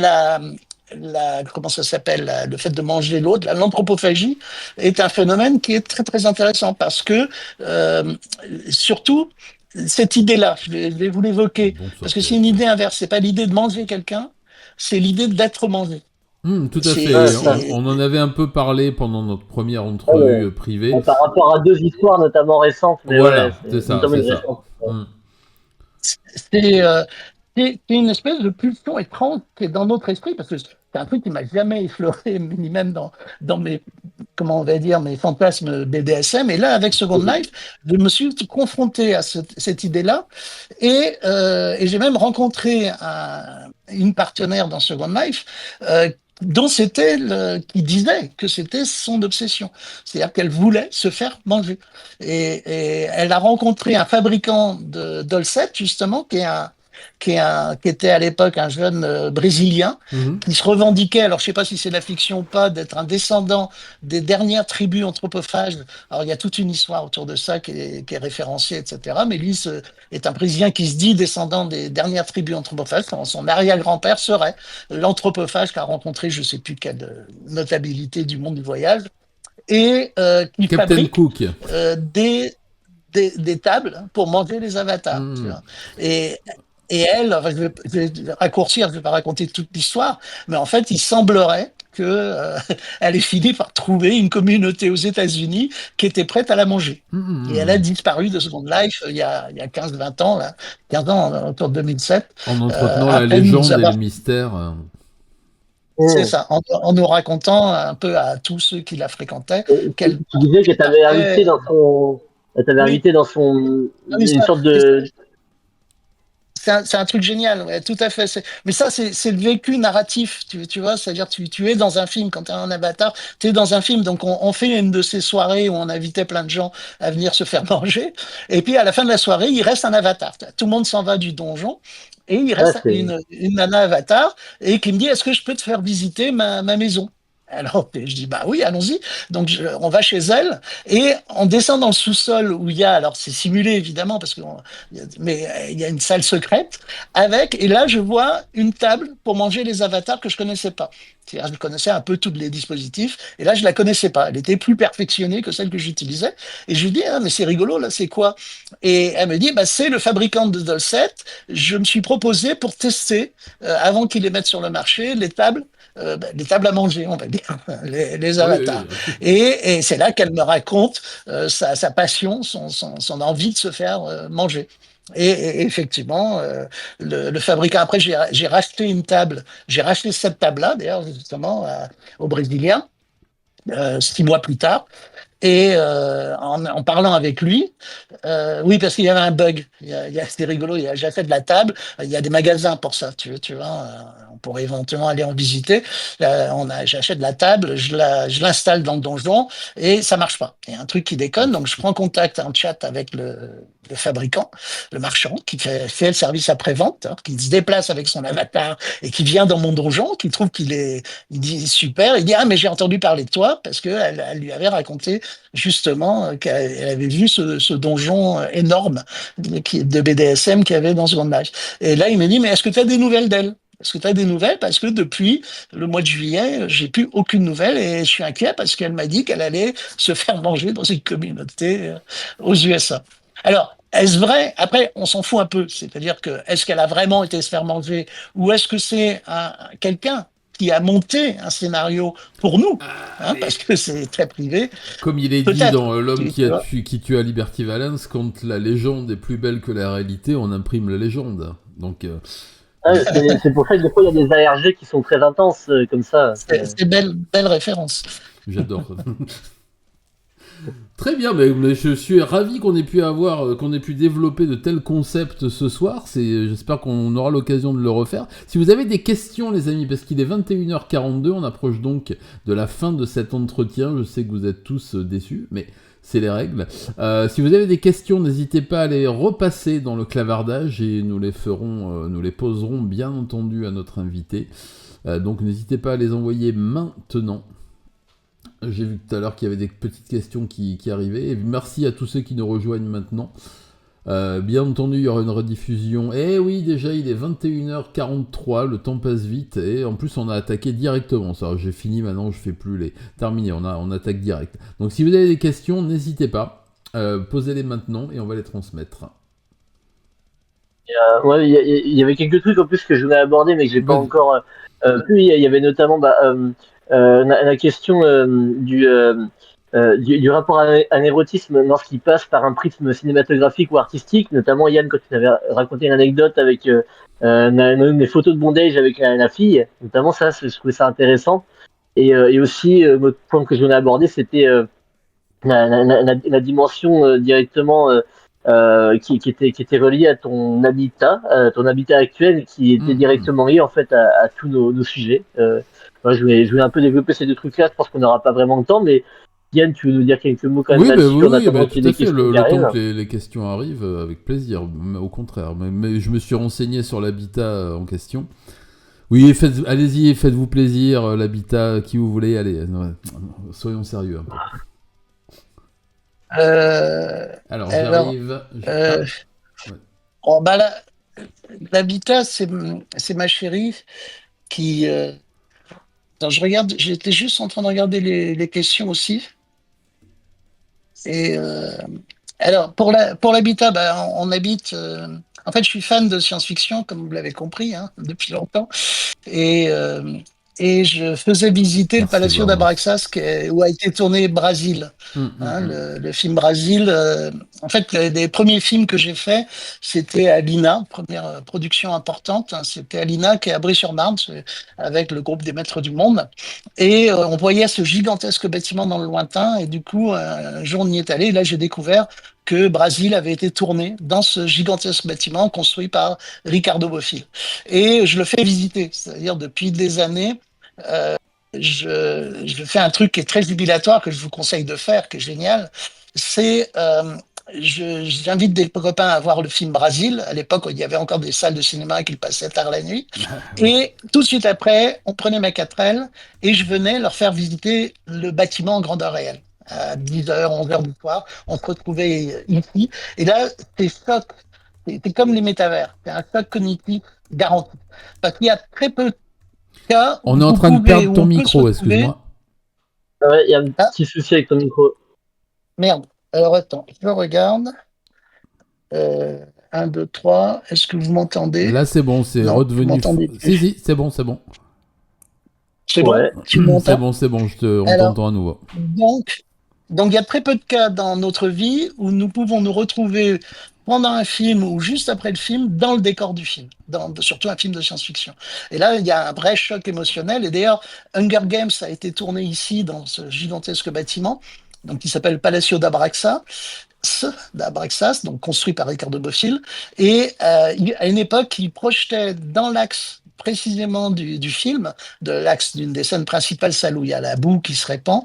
comment ça s'appelle, le fait de manger l'autre, l'anthropophagie est un phénomène qui est très très intéressant parce que surtout cette idée-là, je vais vous l'évoquer, Bon, ça parce que fait. c'est une idée inverse, c'est pas l'idée de manger quelqu'un, c'est l'idée d'être mangé. Tout à C'est, fait. Ça. c'est, On en avait un peu parlé pendant notre première Ouais, entrevue privée. par rapport à deux histoires notamment récentes, mais ouais, Voilà, c'est c'est ça, notamment c'est une ça. récente. Hum, c'est c'est une espèce de pulsion étrange qui est dans notre esprit, parce que c'est un truc qui m'a jamais effleuré, ni même dans mes, comment on va dire, mes fantasmes BDSM. Et là, avec Second Life, je me suis confronté à cette idée-là, et j'ai même rencontré une partenaire dans Second Life, dont qui disait que c'était son obsession. C'est-à-dire qu'elle voulait se faire manger. Et elle a rencontré un fabricant de Dolcet, justement, qui était à l'époque un jeune Brésilien, mhm. qui se revendiquait, alors je ne sais pas si c'est de la fiction ou pas, d'être un descendant des dernières tribus anthropophages. Alors il y a toute une histoire autour de ça qui est référenciée, etc. Mais lui est un Brésilien qui se dit descendant des dernières tribus anthropophages. Son arrière-grand-père serait l'anthropophage qu'a rencontré je ne sais plus quelle notabilité du monde du voyage, et qui Captain fabrique Cook. des tables pour manger les avatars. Tu Hum, vois. Et, et elle, enfin, je vais raccourcir, je ne vais pas raconter toute l'histoire, mais en fait, il semblerait que elle ait fini par trouver une communauté aux États-Unis qui était prête à la manger. Et elle a hum. disparu de Second Life il y a 15-20 ans, là, 15 ans, autour de 2007, En entretenant la après nous légende et avoir. le mystère. C'est Mmh. ça, en nous racontant un peu à tous ceux qui la fréquentaient qu'elle Tu disais que t'avais partait. invité dans son, t'avais Oui, invité dans son, ah oui, une sorte de, c'est un truc génial, ouais, tout à fait. Mais ça, c'est le vécu narratif, tu vois, c'est-à-dire tu es dans un film, quand tu es un avatar, tu es dans un film. Donc on fait une de ces soirées où on invitait plein de gens à venir se faire manger, et puis à la fin de la soirée, il reste un avatar. Tout le monde s'en va du donjon, et il ah, reste c'est, une nana avatar, et qui me dit, est-ce que je peux te faire visiter ma maison? Alors, je dis, bah oui, allons-y. Donc, on va chez elle et on descend dans le sous-sol où il y a, alors c'est simulé évidemment, mais il y a une salle secrète et là, je vois une table pour manger les avatars que je connaissais pas. C'est-à-dire, je connaissais un peu tous les dispositifs et là, je la connaissais pas. Elle était plus perfectionnée que celle que j'utilisais. Et je lui dis, ah, mais c'est rigolo, là, c'est quoi? Et elle me dit, bah, c'est le fabricant de Dolcet. Je me suis proposé pour tester, avant qu'ils les mettent sur le marché, les tables à manger, on va dire, les Oui, oui, avatars. bien sûr. Et c'est là qu'elle me raconte sa passion, son envie de se faire manger. Et effectivement, le fabricant, après j'ai racheté une table, j'ai racheté cette table-là, d'ailleurs, justement, au Brésilien, 6 mois plus tard. Et en parlant avec lui, oui, parce qu'il y avait un bug. C'était rigolo. J'ai fait de la table. Il y a des magasins pour ça. Tu vois, on pourrait éventuellement aller en visiter. J'achète de la table, je l'installe dans le donjon et ça marche pas. Il y a un truc qui déconne. Donc je prends contact en chat avec le fabricant, le marchand, qui fait le service après-vente, hein, qui se déplace avec son avatar et qui vient dans mon donjon, qui trouve il dit super. Il dit, ah, mais j'ai entendu parler de toi parce elle lui avait raconté justement qu'elle avait vu ce donjon énorme de BDSM qu'il y avait dans Second Life. Et là, il me dit, mais est-ce que tu as des nouvelles d'elle? Est-ce que tu as des nouvelles? Parce que depuis le mois de juillet, j'ai plus aucune nouvelle et je suis inquiet parce qu'elle m'a dit qu'elle allait se faire manger dans une communauté aux USA. Alors, est-ce vrai? Après, on s'en fout un peu. C'est-à-dire que est-ce qu'elle a vraiment été se faire manger ou est-ce que c'est quelqu'un qui a monté un scénario pour nous, hein, parce que c'est très privé? Comme il est dit Peut-être. dans L'homme Tu vois. qui tua Liberty Valance, quand la légende est plus belle que la réalité, on imprime la légende. Donc, ah, c'est pour ça que des fois il y a des ARG qui sont très intenses comme ça. C'est belle référence. j'adore. Très bien, mais je suis ravi qu'on ait pu développer de tels concepts ce soir. J'espère qu'on aura l'occasion de le refaire. Si vous avez des questions, les amis, parce qu'il est 21h42, on approche donc de la fin de cet entretien. Je sais que vous êtes tous déçus, mais c'est les règles. Si vous avez des questions, n'hésitez pas à les repasser dans le clavardage et nous les poserons bien entendu à notre invité. Donc n'hésitez pas à les envoyer maintenant. J'ai vu tout à l'heure qu'il y avait des petites questions qui arrivaient. Et merci à tous ceux qui nous rejoignent maintenant. Bien entendu, il y aura une rediffusion. Eh oui, déjà, il est 21h43, le temps passe vite. Et en plus, on a attaqué directement. Ça, j'ai fini maintenant, je fais plus les... Terminé, on attaque direct. Donc si vous avez des questions, n'hésitez pas. Posez-les maintenant et on va les transmettre. Ouais, il y avait quelques trucs en plus que je voulais aborder, mais que j'ai pas Vas-y. encore pu. Il y avait notamment la question du rapport à l'érotisme lorsqu'il passe par un prisme cinématographique ou artistique. Notamment, Yann, quand tu avais raconté une anecdote avec des photos de bondage avec la fille, notamment ça, je trouvais ça intéressant. Et aussi, l'autre point que je voulais aborder, c'était la dimension directement qui était reliée à ton habitat actuel, qui était directement lié en fait à tous nos sujets. Moi, je voulais un peu développer ces deux trucs-là. Je pense qu'on n'aura pas vraiment le temps, mais Yann, tu veux nous dire quelques mots quand même Oui, bah, là-dessus en oui, attendant bah, qu'il tout y ait à des fait. questions qui Le temps arrivent. que les questions arrivent, avec plaisir. Mais au contraire. Mais je me suis renseigné sur l'habitat en question. Oui, allez-y, faites-vous plaisir. L'habitat, qui vous voulez, allez. Soyons sérieux un peu. Euh, Alors, alors, j'arrive. euh, Ouais. oh, bah là, l'habitat, c'est ma chérie qui. Attends, j'étais juste en train de regarder les questions aussi. Et alors, pour l'habitat, bah, on habite. En fait, je suis fan de science-fiction, comme vous l'avez compris, hein, depuis longtemps. Et, euh, et je faisais visiter le Merci, Palacio Warner. d'Abraxas, où a été tourné Brasil. Hein, le film Brasil. En fait, les premiers films que j'ai faits, c'était à l'INA, première production importante. Hein, c'était à l'INA, qui est à Brie-sur-Marne, avec le groupe des Maîtres du Monde. Et on voyait ce gigantesque bâtiment dans le lointain. Et du coup, un jour, on y est allé. Et là, j'ai découvert que Brasil avait été tourné dans ce gigantesque bâtiment construit par Ricardo Bofill. Et je le fais visiter, c'est-à-dire depuis des années. euh, je fais un truc qui est très jubilatoire, que je vous conseille de faire, qui est génial. C'est, j'invite des copains à voir le film Brasil, à l'époque où il y avait encore des salles de cinéma qui le passaient tard la nuit. Oui. Et tout de suite après, on prenait ma 4L et je venais leur faire visiter le bâtiment en grandeur réelle. À 10h, 11h du soir, on se retrouvait ici. Et là, c'est choc. C'est comme les métavers. C'est un choc cognitif garanti. Parce qu'il y a très peu de cas On est en train de perdre où ton on peut se micro, retrouver. excuse-moi. Ouais, il y a un Ah, petit souci avec ton micro. merde. Alors attends, je regarde. 1, 2, 3. Est-ce que vous m'entendez? Là, c'est bon, c'est Non, vous redevenu. m'entendez Si, plus. si, c'est bon, c'est bon. C'est bon? Ouais. Tu m'entends? C'est bon, on Alors, t'entend à nouveau. donc, donc, il y a très peu de cas dans notre vie où nous pouvons nous retrouver pendant un film ou juste après le film dans le décor du film, surtout un film de science-fiction. Et là, il y a un vrai choc émotionnel. Et d'ailleurs, Hunger Games a été tourné ici dans ce gigantesque bâtiment, donc qui s'appelle Palacio d'Abraxas, donc construit par Ricardo Bofill. Et à une époque, il projetait dans l'axe précisément du film, de l'axe d'une des scènes principales, celle où il y a la boue qui se répand,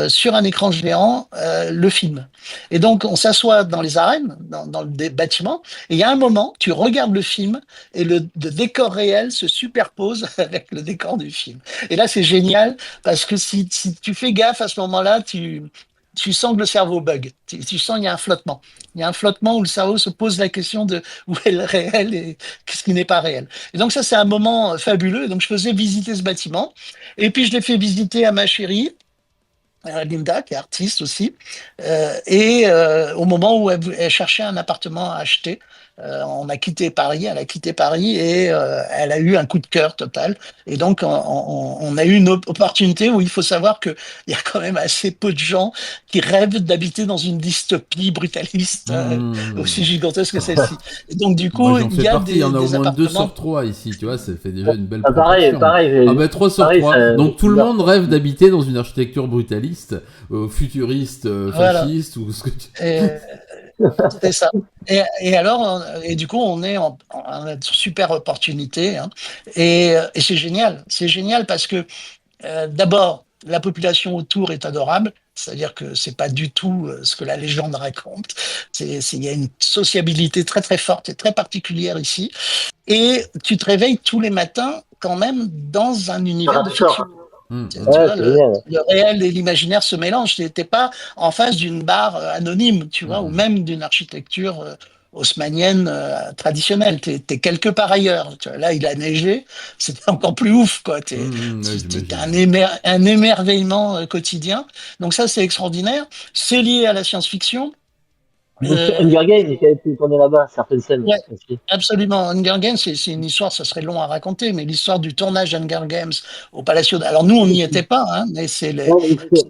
sur un écran géant, le film. Et donc, on s'assoit dans les arènes, dans le bâtiment, et il y a un moment, tu regardes le film, et le décor réel se superpose avec le décor du film. Et là, c'est génial, parce que si tu fais gaffe à ce moment-là, tu sens que le cerveau bug. Tu sens qu'il y a un flottement. Il y a un flottement où le cerveau se pose la question de où est le réel et ce qui n'est pas réel. Et donc ça, c'est un moment fabuleux. Et donc je faisais visiter ce bâtiment. Et puis je l'ai fait visiter à ma chérie, Linda, qui est artiste aussi. Au moment où elle cherchait un appartement à acheter, On a quitté Paris, elle a quitté Paris et elle a eu un coup de cœur total. Et donc, on a eu une opportunité où il faut savoir qu'il y a quand même assez peu de gens qui rêvent d'habiter dans une dystopie brutaliste aussi Mmh. gigantesque que celle-ci. Et donc, du Moi, coup, j'en il fais y a partie. Il y en a au des moins 2 appartements. sur 3 ici, tu vois, ça fait déjà une belle Pareil, proportion. pareil, Ah ben 3 sur pareil, 3. Donc tout le bizarre. monde rêve d'habiter dans une architecture brutaliste, futuriste, Voilà. fasciste ou ce que tu... Et c'était ça. Et alors, et du coup, on est en super opportunité, hein. Et c'est génial. C'est génial parce que d'abord, la population autour est adorable. C'est-à-dire que c'est pas du tout ce que la légende raconte. Il y a une sociabilité très très forte et très particulière ici. Et tu te réveilles tous les matins quand même dans un univers de fiction. Rapport. Tu Ouais, vois, c'est génial. le réel et l'imaginaire se mélangent. Tu n'es pas en face d'une barre anonyme, tu vois, ou Mmh. même d'une architecture haussmannienne traditionnelle. Tu es quelque part ailleurs. Tu vois, là, il a neigé, c'était encore plus ouf, quoi. Ouais, T'as j'imagine. un émerveillement quotidien. Donc ça, c'est extraordinaire. C'est lié à la science-fiction. Donc, Euh, Hunger Games, il a été tourné là-bas, certaines scènes ouais, aussi. absolument. Hunger Games, c'est une histoire, ça serait long à raconter, mais l'histoire du tournage Hunger Games au Palacio. Alors nous, on n'y était pas, hein, mais Ouais, mais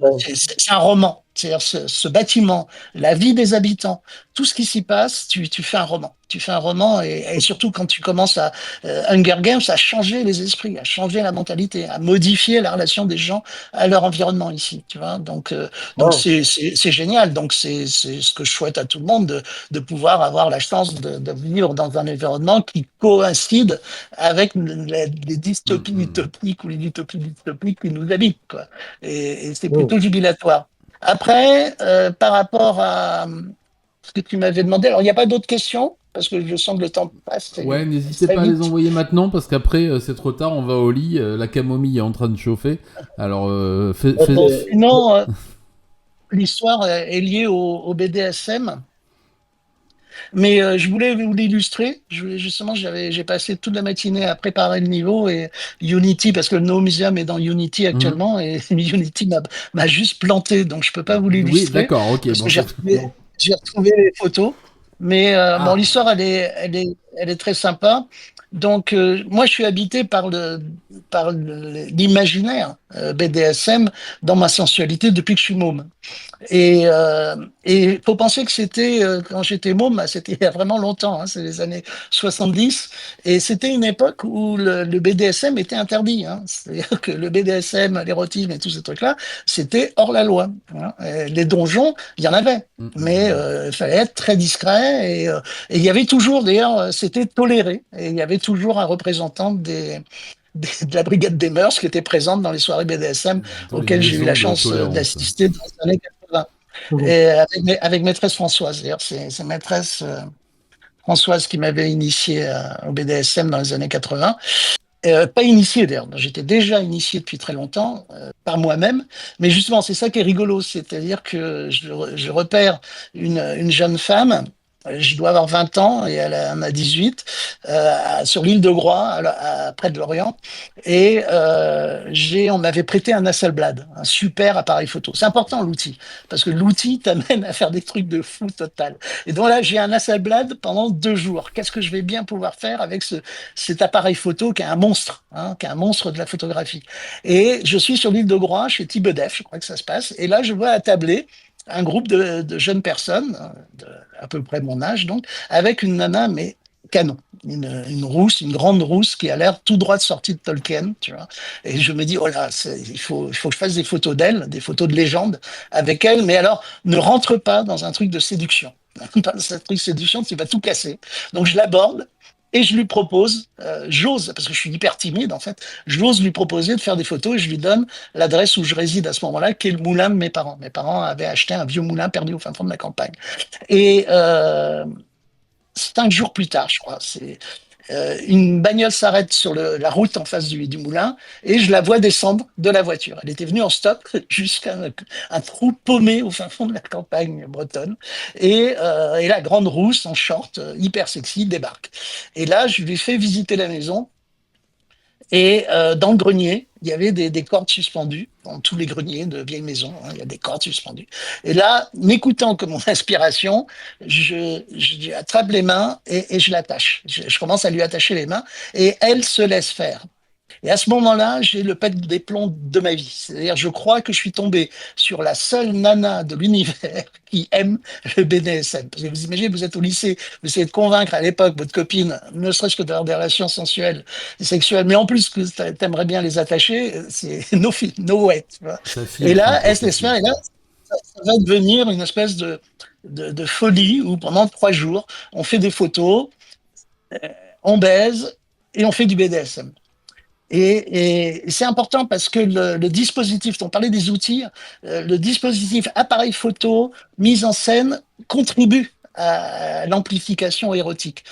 ouais. c'est un roman. C'est-à-dire ce bâtiment, la vie des habitants, tout ce qui s'y passe, tu fais un roman. Tu fais un roman et surtout quand tu commences à Hunger Games, à changer les esprits, à changer la mentalité, à modifier la relation des gens à leur environnement ici. Tu vois, donc Ouais. c'est génial. Donc c'est ce que je souhaite à tout le monde de pouvoir avoir la chance de vivre dans un environnement qui coïncide avec les dystopies Mmh. utopiques ou les utopies dystopiques qui nous habitent, quoi. Et c'est Mm. plutôt jubilatoire. Après, par rapport à ce que tu m'avais demandé, alors il n'y a pas d'autres questions, parce que je sens que le temps passe Ouais, passe n'hésitez très pas à les vite. envoyer maintenant parce qu'après c'est trop tard, on va au lit, la camomille est en train de chauffer. Alors Ouais, Bon, sinon, l'histoire est liée au BDSM. Mais je voulais vous l'illustrer. Justement, j'ai passé toute la matinée à préparer le niveau et Unity, parce que le No Museum est dans Unity Mhm. actuellement et Unity m'a juste planté, donc je peux pas vous Oui, l'illustrer d'accord, ok, parce bon, que ça... j'ai retrouvé les photos. Mais bon, Ah, l'histoire, elle est très sympa. Donc, moi, je suis habité par l'imaginaire BDSM dans ma sensualité depuis que je suis môme. Et faut penser que c'était, quand j'étais môme, bah, c'était il y a vraiment longtemps, hein, c'est les années 70, et c'était une époque où le BDSM était interdit, hein. C'est-à-dire que le BDSM, l'érotisme et tous ces trucs-là, c'était hors la loi, hein. Et les donjons, il y en avait, mais mhm. il fallait être très discret, et il y avait toujours, d'ailleurs, c'était toléré, et il y avait toujours un représentant de la brigade des mœurs qui était présente dans les soirées BDSM Dans les auxquelles j'ai eu la maisons de chance tolérance. d'assister dans les années 80. Mhm. Et avec maîtresse Françoise, d'ailleurs, c'est maîtresse Françoise qui m'avait initié au BDSM dans les années 80. Pas initié d'ailleurs, j'étais déjà initié depuis très longtemps par moi-même, mais justement c'est ça qui est rigolo, c'est-à-dire que je repère une jeune femme, je dois avoir 20 ans et elle en a 18, sur l'île de Groix, près de Lorient, et on m'avait prêté un Hasselblad, un super appareil photo. C'est important l'outil, parce que l'outil t'amène à faire des trucs de fou total. Et donc là j'ai un Hasselblad pendant 2 jours. Qu'est-ce que je vais bien pouvoir faire avec cet appareil photo qui est un monstre, hein, qui est un monstre de la photographie. Et je suis sur l'île de Groix, chez Thibedef, je crois que ça se passe, et là je vois attabler un groupe de jeunes personnes, à peu près mon âge donc, avec une nana, mais canon. Une rousse, une grande rousse qui a l'air tout droit de sortie de Tolkien, tu vois. Et je me dis, oh là, il faut que je fasse des photos d'elle, des photos de légende avec elle, mais alors ne rentre pas dans un truc de séduction. Dans un truc de séduction, tu vas tout casser. Donc je l'aborde, et je lui propose, j'ose, parce que je suis hyper timide en fait, j'ose lui proposer de faire des photos et je lui donne l'adresse où je réside à ce moment-là, qui est le moulin de mes parents. Mes parents avaient acheté un vieux moulin perdu au fin fond de la campagne. Et 5 jours plus tard, je crois, une bagnole s'arrête sur la route en face du moulin et je la vois descendre de la voiture. Elle était venue en stop jusqu'à un trou paumé au fin fond de la campagne bretonne. Et la grande rousse en short, hyper sexy, débarque. Et là, je lui fais visiter la maison. Et dans le grenier, il y avait des cordes suspendues dans tous les greniers de vieilles maisons, hein, il y a des cordes suspendues. Et là, m'écoutant comme mon inspiration, je attrape les mains et je l'attache. Je commence à lui attacher les mains et elle se laisse faire. Et à ce moment-là, j'ai le pet des plombs de ma vie. C'est-à-dire, je crois que je suis tombé sur la seule nana de l'univers qui aime le BDSM. Parce que vous imaginez, vous êtes au lycée, vous essayez de convaincre à l'époque votre copine, ne serait-ce que d'avoir des relations sensuelles et sexuelles, mais en plus que t'aimerais bien les attacher, c'est no, no way. Tu vois. Ça Et filtre un là, peu, elle se ça laisse faire, et filtre. là, ça va devenir une espèce de folie où pendant 3 jours, on fait des photos, on baise et on fait du BDSM. Et c'est important parce que le dispositif, on parlait des outils, le dispositif appareil photo, mise en scène, contribue à l'amplification érotique.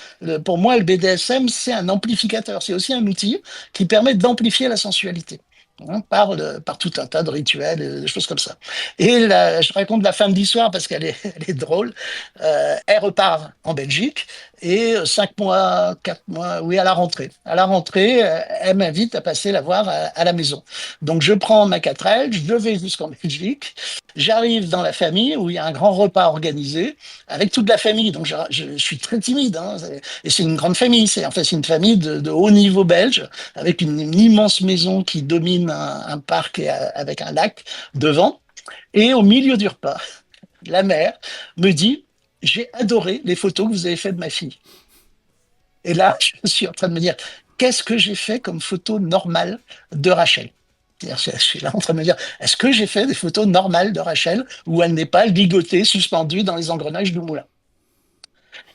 Pour moi, le BDSM, c'est un amplificateur, c'est aussi un outil qui permet d'amplifier la sensualité. Hein, par tout un tas de rituels, des choses comme ça. Et je raconte la fin de l'histoire parce qu'elle est, elle est drôle. Elle repart en Belgique et 5 mois, 4 mois, oui, à la rentrée. À la rentrée, elle m'invite à passer la voir à la maison. Donc, je prends ma 4L, je vais jusqu'en Belgique. J'arrive dans la famille où il y a un grand repas organisé avec toute la famille. Donc, je suis très timide. Hein, et c'est une grande famille. C'est en fait, c'est une famille de haut niveau belge avec une immense maison qui domine un parc avec un lac devant. Et au milieu du repas, la mère me dit, j'ai adoré les photos que vous avez faites de ma fille. Et là, je suis en train de me dire, qu'est-ce que j'ai fait comme photo normale de Rachel? Je suis là en train de me dire, est-ce que j'ai fait des photos normales de Rachel où elle n'est pas ligotée, suspendue dans les engrenages du moulin?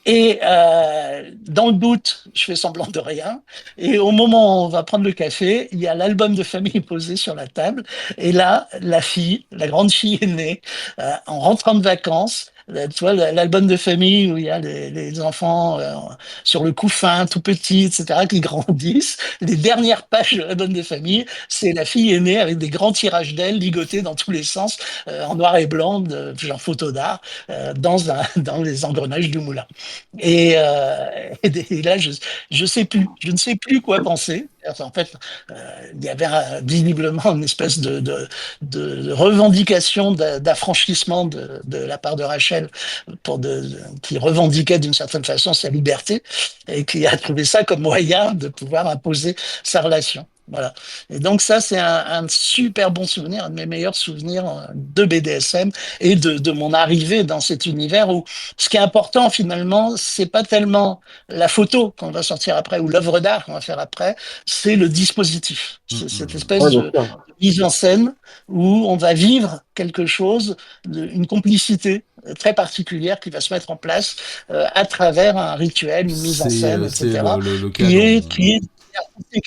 Et dans le doute, je fais semblant de rien. Et au moment où on va prendre le café, il y a l'album de famille posé sur la table. Et là, la fille, la grande fille est née en rentrant de vacances. Tu vois, l'album de famille où il y a les enfants sur le couffin, tout petits, etc., qui grandissent. Les dernières pages de l'album de famille, c'est la fille aînée avec des grands tirages d'ailes ligotés dans tous les sens, en noir et blanc, genre photo d'art, dans les engrenages du moulin. Et là, je sais plus, je ne sais plus quoi penser. Enfin, en fait, il y avait visiblement une espèce de revendication d'affranchissement de la part de Rachel qui revendiquait d'une certaine façon sa liberté et qui a trouvé ça comme moyen de pouvoir imposer sa relation. Voilà. Et donc ça, c'est un super bon souvenir, un de mes meilleurs souvenirs de BDSM et de mon arrivée dans cet univers où ce qui est important finalement, c'est pas tellement la photo qu'on va sortir après ou l'œuvre d'art qu'on va faire après, c'est le dispositif. Mm, C'est cette mm. Ouais, espèce bien de sûr. mise en scène où on va vivre quelque chose, une complicité très particulière qui va se mettre en place à travers un rituel, une mise en scène, C'est etc., le cas dans. qui est artistique.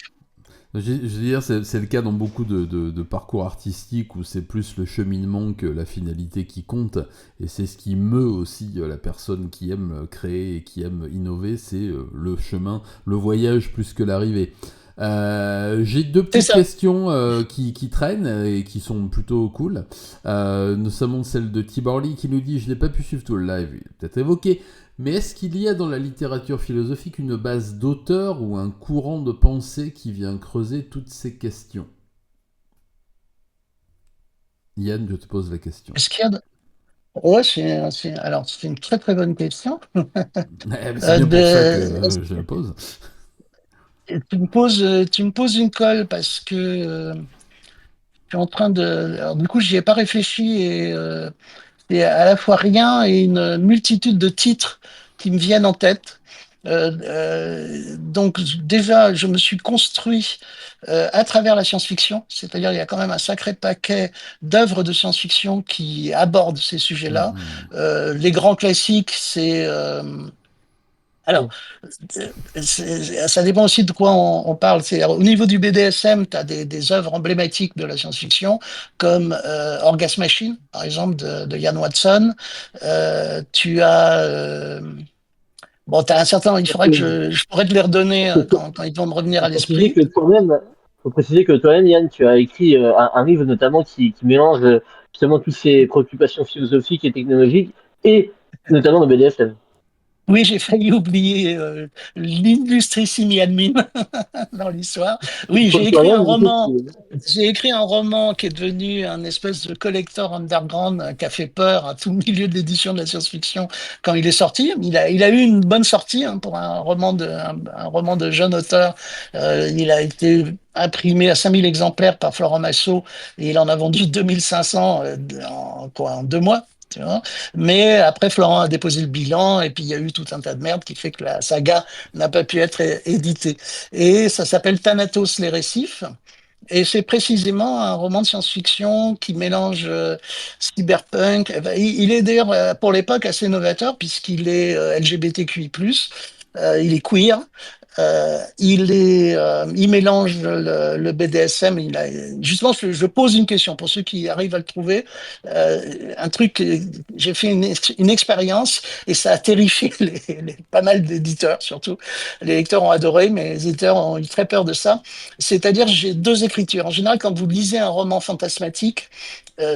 Je veux dire, c'est le cas dans beaucoup de parcours artistiques où c'est plus le cheminement que la finalité qui compte. Et c'est ce qui meut aussi la personne qui aime créer et qui aime innover, c'est le chemin, le voyage plus que l'arrivée. J'ai deux C'est petites ça. questions qui traînent et qui sont plutôt cool. Notamment celle de Tiborly qui nous dit: je n'ai pas pu suivre tout le live, il est peut-être évoqué, mais est-ce qu'il y a dans la littérature philosophique une base d'auteur ou un courant de pensée qui vient creuser toutes ces questions? Yann, je te pose la question. Est-ce qu'il y a Ouais, alors c'est une très très bonne question. C'est bien pour ça que Est-ce je la pose. que tu me poses une colle parce que je suis en train de. Alors, du coup, j'y ai pas réfléchi et c'est à la fois rien et une multitude de titres qui me viennent en tête. Donc déjà, je me suis construit à travers la science-fiction, c'est-à-dire il y a quand même un sacré paquet d'œuvres de science-fiction qui abordent ces sujets-là. Mm, Les grands classiques, c'est alors, ça dépend aussi de quoi on parle. Au niveau du BDSM, tu as des œuvres emblématiques de la science-fiction, comme Orgasm Machine, par exemple, de Ian Watson. Tu as... bon, tu as un certain... Il faudrait que je pourrais te les redonner quand ils vont me revenir Faut à préciser l'esprit. que toi-même, faut préciser que toi-même, Yann, tu as écrit un livre notamment qui mélange justement toutes ces préoccupations philosophiques et technologiques et notamment le BDSM. Oui, j'ai failli oublier l'industrie simi-admin dans l'histoire. Oui, Faut, faut rien, du coup, j'ai écrit un roman qui est devenu un espèce de collector underground qui a fait peur à tout le milieu de l'édition de la science-fiction quand il est sorti. Il a eu une bonne sortie hein, pour un roman de jeune auteur. Il a été imprimé à 5000 exemplaires par Florent Massot et il en a vendu 2500 en 2 mois. Tu vois. Mais après, Florent a déposé le bilan et puis il y a eu tout un tas de merde qui fait que la saga n'a pas pu être éditée. Et ça s'appelle Thanatos les récifs. Et c'est précisément un roman de science-fiction qui mélange cyberpunk. Eh ben, il est d'ailleurs pour l'époque assez novateur puisqu'il est LGBTQI+, il est queer, il mélange le BDSM. Justement, je pose une question pour ceux qui arrivent à le trouver. Un truc, j'ai fait une expérience et ça a terrifié pas mal d'éditeurs, surtout. Les lecteurs ont adoré, mais les éditeurs ont eu très peur de ça. C'est-à-dire, j'ai deux écritures. En général, quand vous lisez un roman fantasmatique,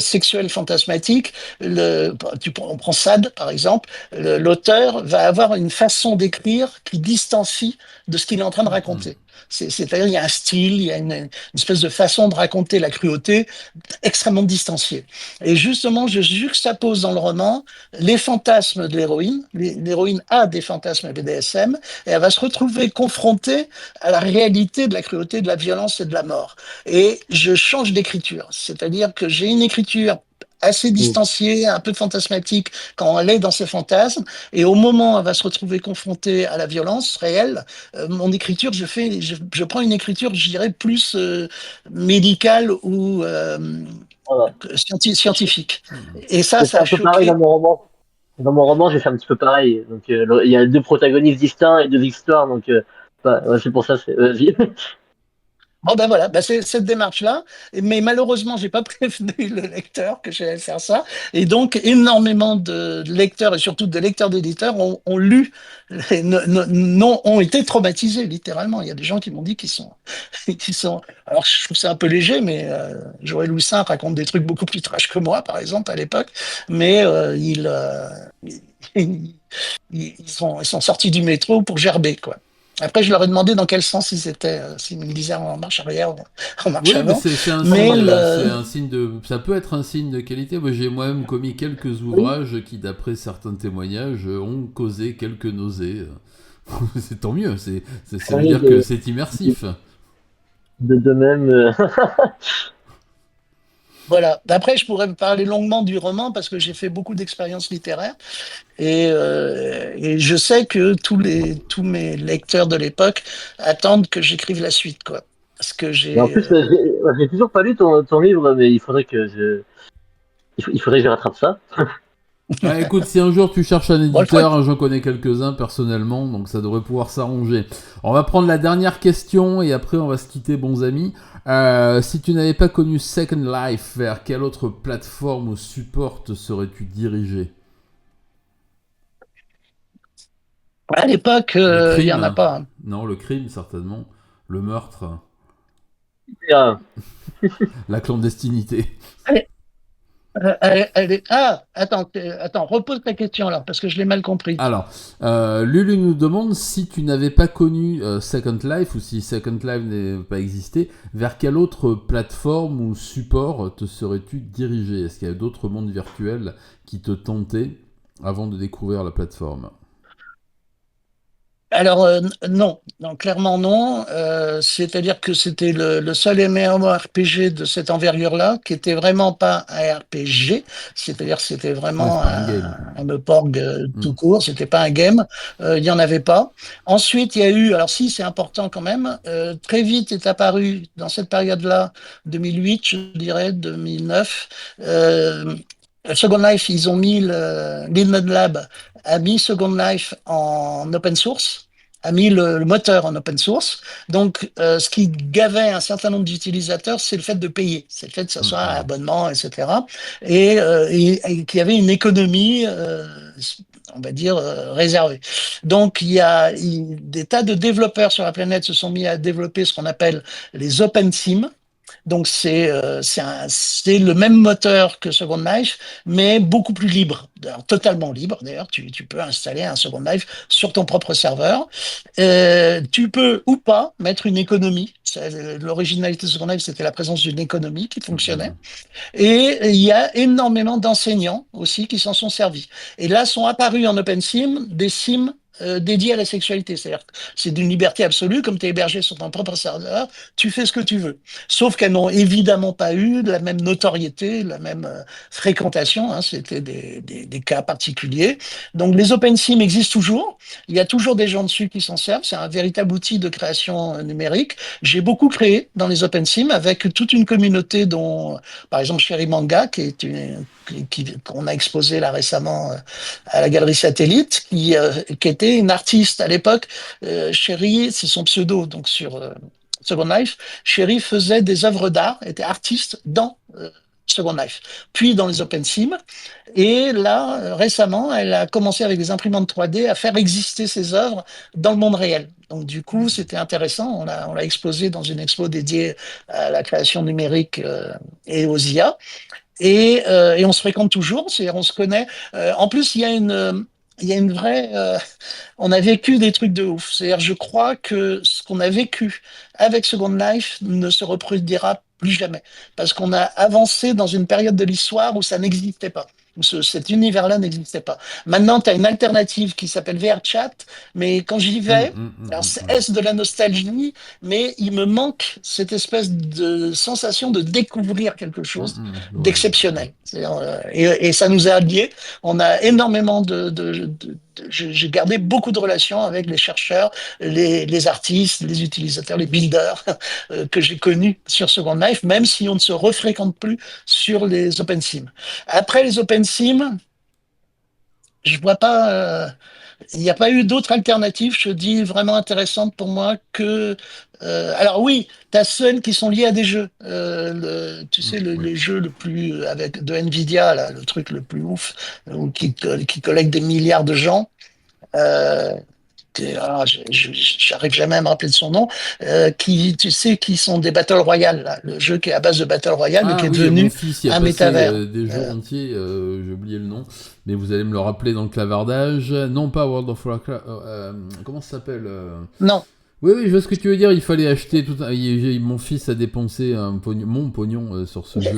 sexuel fantasmatique, on prend Sade par exemple, l'auteur va avoir une façon d'écrire qui distancie de ce qu'il est en train de Mhm. raconter. C'est-à-dire, il y a un style, il y a une espèce de façon de raconter la cruauté extrêmement distanciée. Et justement, je juxtapose dans le roman les fantasmes de l'héroïne. L'héroïne a des fantasmes BDSM et elle va se retrouver confrontée à la réalité de la cruauté, de la violence et de la mort. Et je change d'écriture, c'est-à-dire que j'ai une écriture assez distanciée, un peu fantasmatique quand elle est dans ses fantasmes, et au moment où elle va se retrouver confrontée à la violence réelle, mon écriture, je prends une écriture, je dirais, plus médicale ou voilà. scientifique. Et ça, C'est ça a un peu pareil dans choqué. mon roman. Dans mon roman, j'ai fait un petit peu pareil. Donc, il y a deux protagonistes distincts et deux histoires. Donc, bah, ouais, c'est pour ça. Vas-y. Bon ben voilà, ben c'est cette démarche-là, mais malheureusement, j'ai pas prévenu le lecteur que j'allais faire ça, et donc énormément de lecteurs et surtout de lecteurs d'éditeurs ont lu, non, ont été traumatisés littéralement. Il y a des gens qui m'ont dit qu'ils sont. Alors je trouve ça un peu léger, mais Joël Houssin raconte des trucs beaucoup plus trash que moi, par exemple à l'époque, mais ils, ils sont sortis du métro pour gerber quoi. Après, je leur ai demandé dans quel sens ils étaient, s'ils me le disaient en marche arrière ou en marche Oui, mais avant. c'est un Mais signe, c'est le... un signe de, ça peut être un signe de qualité. Moi, j'ai moi-même commis quelques Oui. ouvrages qui, d'après certains témoignages, ont causé quelques nausées. C'est tant mieux. Ça veut dire que de, c'est immersif. de même. Voilà. Après, je pourrais me parler longuement du roman parce que j'ai fait beaucoup d'expériences littéraires et je sais que tous mes lecteurs de l'époque attendent que j'écrive la suite, quoi. Parce que Mais en j'ai, plus, j'ai toujours pas lu ton livre, mais il faudrait que je rattrape ça. Ouais, écoute, si un jour tu cherches un bon, éditeur, j'en connais quelques-uns personnellement, donc ça devrait pouvoir s'arranger. On va prendre la dernière question et après on va se quitter, bons amis. Si tu n'avais pas connu Second Life, vers quelle autre plateforme ou support te serais-tu dirigé? à l'époque, Le il y en a crime? pas, hein. Non, le crime certainement. Le meurtre? Ah, La clandestinité? Ah, attends, repose ta question alors parce que je l'ai mal compris. Alors, Lulu nous demande si tu n'avais pas connu Second Life ou si Second Life n'avait pas existé, vers quelle autre plateforme ou support te serais-tu dirigé? Est-ce qu'il y a d'autres mondes virtuels qui te tentaient avant de découvrir la plateforme? Alors non, non, clairement non. C'est-à-dire que c'était le seul MMORPG de cette envergure-là, qui était vraiment pas un RPG, c'est-à-dire que c'était Ouais, c'est vraiment pas un game. un MPORG Hmm. tout court, c'était pas un game. Il y en avait pas. Ensuite, il y a eu, alors si c'est important quand même, très vite est apparu dans cette période-là, 2008, je dirais, 2009. Second Life, ils ont mis Linden Lab a mis Second Life en open source, a mis le moteur en open source. Donc, ce qui gavait un certain nombre d'utilisateurs, c'est le fait de payer, c'est le fait que ce Hmm, soit un hmm. abonnement, etc. Et qu'il y avait une économie, on va dire, réservée. Donc, des tas de développeurs sur la planète se sont mis à développer ce qu'on appelle les open sims. Donc c'est le même moteur que Second Life, mais beaucoup plus libre, alors, totalement libre. D'ailleurs, tu peux installer un Second Life sur ton propre serveur. Tu peux ou pas mettre une économie. L'originalité de Second Life, c'était la présence d'une économie qui fonctionnait. Mhm. Et il y a énormément d'enseignants aussi qui s'en sont servis. Et là sont apparus en OpenSim des sims dédiés à la sexualité. C'est-à-dire que c'est d'une liberté absolue, comme tu es hébergé sur ton propre serveur, tu fais ce que tu veux. Sauf qu'elles n'ont évidemment pas eu la même notoriété, la même fréquentation, hein, c'était des cas particuliers. Donc les OpenSim existent toujours, il y a toujours des gens dessus qui s'en servent, c'est un véritable outil de création numérique. J'ai beaucoup créé dans les OpenSim avec toute une communauté dont par exemple, Chéri Manga, qu'on a exposé là récemment à la Galerie Satellite, qui était une artiste à l'époque. Chéri, c'est son pseudo, donc sur Second Life. Chéri faisait des œuvres d'art, était artiste dans Second Life, puis dans les OpenSim. Et là, récemment, elle a commencé avec des imprimantes 3D à faire exister ses œuvres dans le monde réel. Donc du coup, c'était intéressant. On l'a exposé dans une expo dédiée à la création numérique et aux IA. Et on se fréquente toujours, c'est-à-dire on se connaît. En plus, il y a une vraie. On a vécu des trucs de ouf. C'est-à-dire, je crois que ce qu'on a vécu avec Second Life ne se reproduira plus jamais. Parce qu'on a avancé dans une période de l'histoire où ça n'existait pas. Où cet univers-là n'existait pas. Maintenant, tu as une alternative qui s'appelle VRChat, mais quand j'y vais, alors est-ce de la nostalgie, mais il me manque cette espèce de sensation de découvrir quelque chose Ouais. d'exceptionnel. Et ça nous a liés. On a énormément j'ai gardé beaucoup de relations avec les chercheurs, les artistes, les utilisateurs, les builders que j'ai connus sur Second Life, même si on ne se refréquente plus sur les OpenSim. Après les OpenSim, je vois pas. Il n'y a pas eu d'autres alternatives, je te dis, vraiment intéressantes pour moi que. Alors oui, tu as celles qui sont liées à des jeux. Tu sais, Oui. les jeux le plus avec de Nvidia, là, le truc le plus ouf, qui collecte des milliards de gens. Euh, J'arrive jamais à me rappeler de son nom, qui, tu sais, qui sont des Battle Royale, là, le jeu qui est à base de Battle Royale, mais Ah qui est oui, mon devenu fils y a un passé métavers. des jours entiers, j'ai oublié le nom, mais vous allez me le rappeler dans le clavardage. Non, pas World of Warcraft, comment ça s'appelle Non, Oui, oui, je vois ce que tu veux dire, il fallait acheter tout un... Mon fils a dépensé mon pognon sur ce jeu.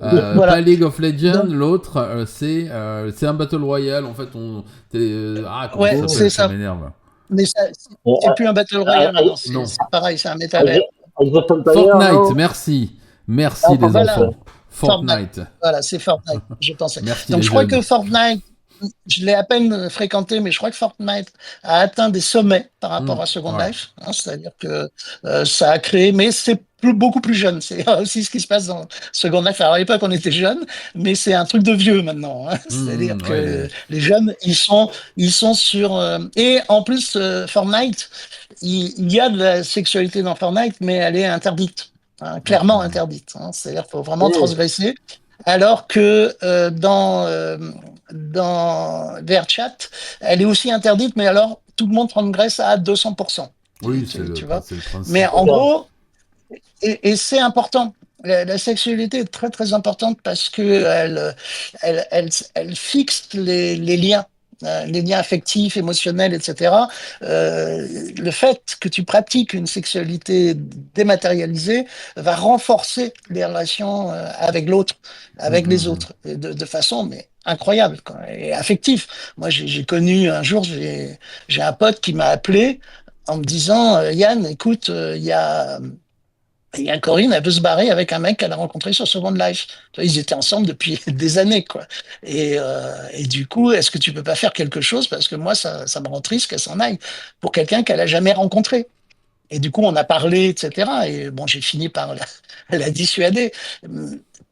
Pas voilà. League of Legends, Donc, l'autre, c'est un Battle Royale, en fait, comment ça ouais, s'appelle, c'est ça ça. m'énerve. Mais c'est plus un Battle Royale maintenant, c'est Non. c'est pareil, c'est un Age métavers. of Empire, Fortnite, non? merci. Ah, Merci les Fortnite, Voilà, ouais. enfants. Fortnite. Fortnite. Voilà, c'est Fortnite, je pensais. Merci Donc les je crois jeunes. que Fortnite, je l'ai à peine fréquenté, mais je crois que Fortnite a atteint des sommets par rapport à Second Ouais. Life, hein, c'est-à-dire que ça a créé, mais c'est beaucoup plus jeune. C'est aussi ce qui se passe dans Second Life. Alors à l'époque, on était jeunes, mais c'est un truc de vieux maintenant, hein. C'est-à-dire Ouais, que les jeunes, ils sont sur. Et en plus, Fortnite, il y a de la sexualité dans Fortnite, mais elle est interdite, hein, clairement interdite, hein. C'est-à-dire qu'il faut vraiment Mmh. transgresser. Alors que dans VRChat, elle est aussi interdite, mais alors tout le monde transgresse à 200%. Oui, Tu vois? c'est le Mais principe. en D'accord. gros, et c'est important. La sexualité est très très importante parce que elle fixe les liens affectifs, émotionnels, etc. Le fait que tu pratiques une sexualité dématérialisée va renforcer les relations avec l'autre, avec les autres, et de façon mais incroyable, quoi, et affectif. Moi, j'ai connu un jour, j'ai un pote qui m'a appelé en me disant, Yann, écoute, il y a Corinne, elle veut se barrer avec un mec qu'elle a rencontré sur Second Life. Tu vois, ils étaient ensemble depuis des années, quoi. Et du coup, est-ce que tu peux pas faire quelque chose? Parce que moi, ça me rend triste qu'elle s'en aille pour quelqu'un qu'elle a jamais rencontré. Et du coup, on a parlé, etc. Et bon, j'ai fini par la dissuader.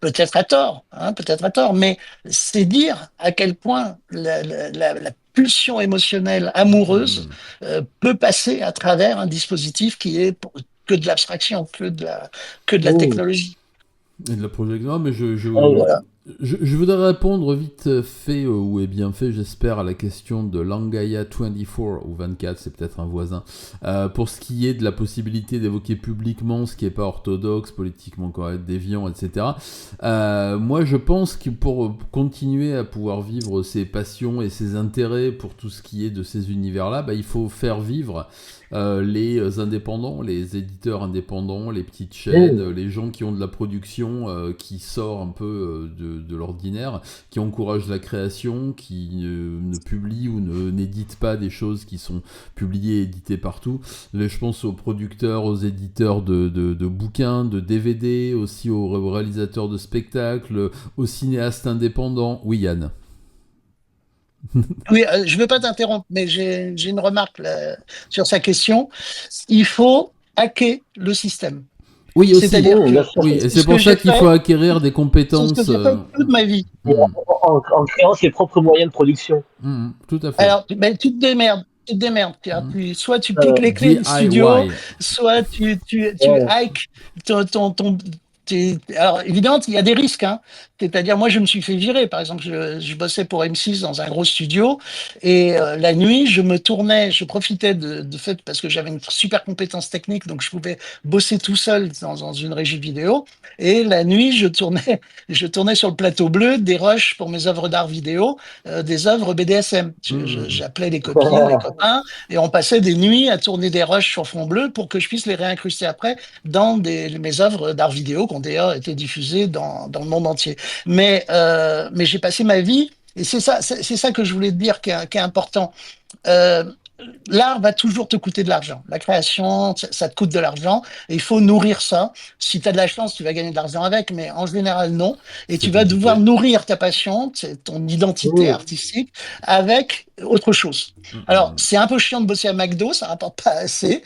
Peut-être à tort, hein, peut-être à tort, mais c'est dire à quel point la pulsion émotionnelle amoureuse peut passer à travers un dispositif qui est que de l'abstraction, que de la Mmh. technologie. Et de la projection. Non, mais Ah, Voilà. Je voudrais répondre vite fait, ou est bien fait, j'espère, à la question de Langaya 24, ou 24, c'est peut-être un voisin, pour ce qui est de la possibilité d'évoquer publiquement ce qui n'est pas orthodoxe, politiquement correct, déviant, etc. Moi, je pense que pour continuer à pouvoir vivre ses passions et ses intérêts pour tout ce qui est de ces univers-là, il faut faire vivre les indépendants, les éditeurs indépendants, les petites chaînes, les gens qui ont de la production qui sort un peu de l'ordinaire, qui encouragent la création, qui ne publient ou n'éditent pas des choses qui sont publiées et éditées partout. Là, je pense aux producteurs, aux éditeurs de bouquins, de DVD, aussi aux réalisateurs de spectacles, aux cinéastes indépendants. Oui, Yann. Oui, je ne veux pas t'interrompre, mais j'ai une remarque là, sur sa question. Il faut hacker le système. Oui, aussi. C'est-à-dire que Oui, et c'est ce que pour ça j'ai qu'il faut fait, acquérir des c'est ce que compétences. j'ai fait toute ma vie. En créant ses propres moyens de production. Tout à fait. Alors, ben, tu te démerdes. Tu te démerdes. Mm. Soit tu piques les clés du studio, DIY. soit tu hacks ton. Alors, évidemment, il y a des risques. Hein. C'est-à-dire, moi, je me suis fait virer. Par exemple, je bossais pour M6 dans un gros studio. Et la nuit, je profitais de fait, parce que j'avais une super compétence technique, donc je pouvais bosser tout seul dans une régie vidéo. Et la nuit, je tournais sur le plateau bleu des rushs pour mes œuvres d'art vidéo, des œuvres BDSM. J'appelais les copines, les copains, et on passait des nuits à tourner des rushs sur fond bleu pour que je puisse les réincruster après dans mes œuvres d'art vidéo qui ont d'ailleurs été diffusées dans le monde entier. Mais j'ai passé ma vie, et c'est ça que je voulais te dire qui est important. Euh, L'art va toujours te coûter de l'argent. La création, ça te coûte de l'argent et il faut nourrir ça. Si tu as de la chance, tu vas gagner de l'argent avec, mais en général, non. Et C'est tu vas devoir compliqué. nourrir ta passion, ton identité artistique, avec autre chose. Alors, c'est un peu chiant de bosser à McDo, ça rapporte pas assez.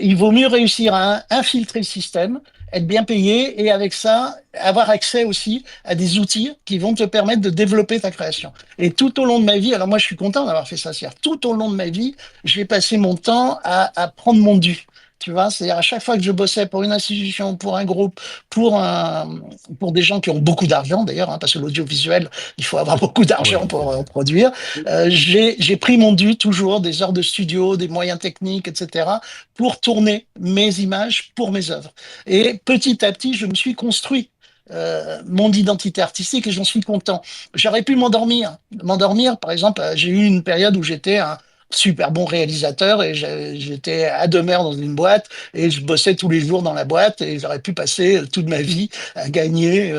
Il vaut mieux réussir à infiltrer le système, être bien payé et avec ça, avoir accès aussi à des outils qui vont te permettre de développer ta création. Et tout au long de ma vie, alors moi je suis content d'avoir fait ça, c'est-à-dire tout au long de ma vie, j'ai passé mon temps à prendre mon dû. Tu vois, c'est-à-dire à chaque fois que je bossais pour une institution, pour un groupe, pour des gens qui ont beaucoup d'argent d'ailleurs, hein, parce que l'audiovisuel, il faut avoir beaucoup d'argent Ouais. pour produire. J'ai pris mon dû toujours, des heures de studio, des moyens techniques, etc., pour tourner mes images pour mes œuvres. Et petit à petit, je me suis construit mon identité artistique et j'en suis content. J'aurais pu m'endormir. Par exemple, j'ai eu une période où j'étais un super bon réalisateur et j'étais à demeure dans une boîte et je bossais tous les jours dans la boîte et j'aurais pu passer toute ma vie à gagner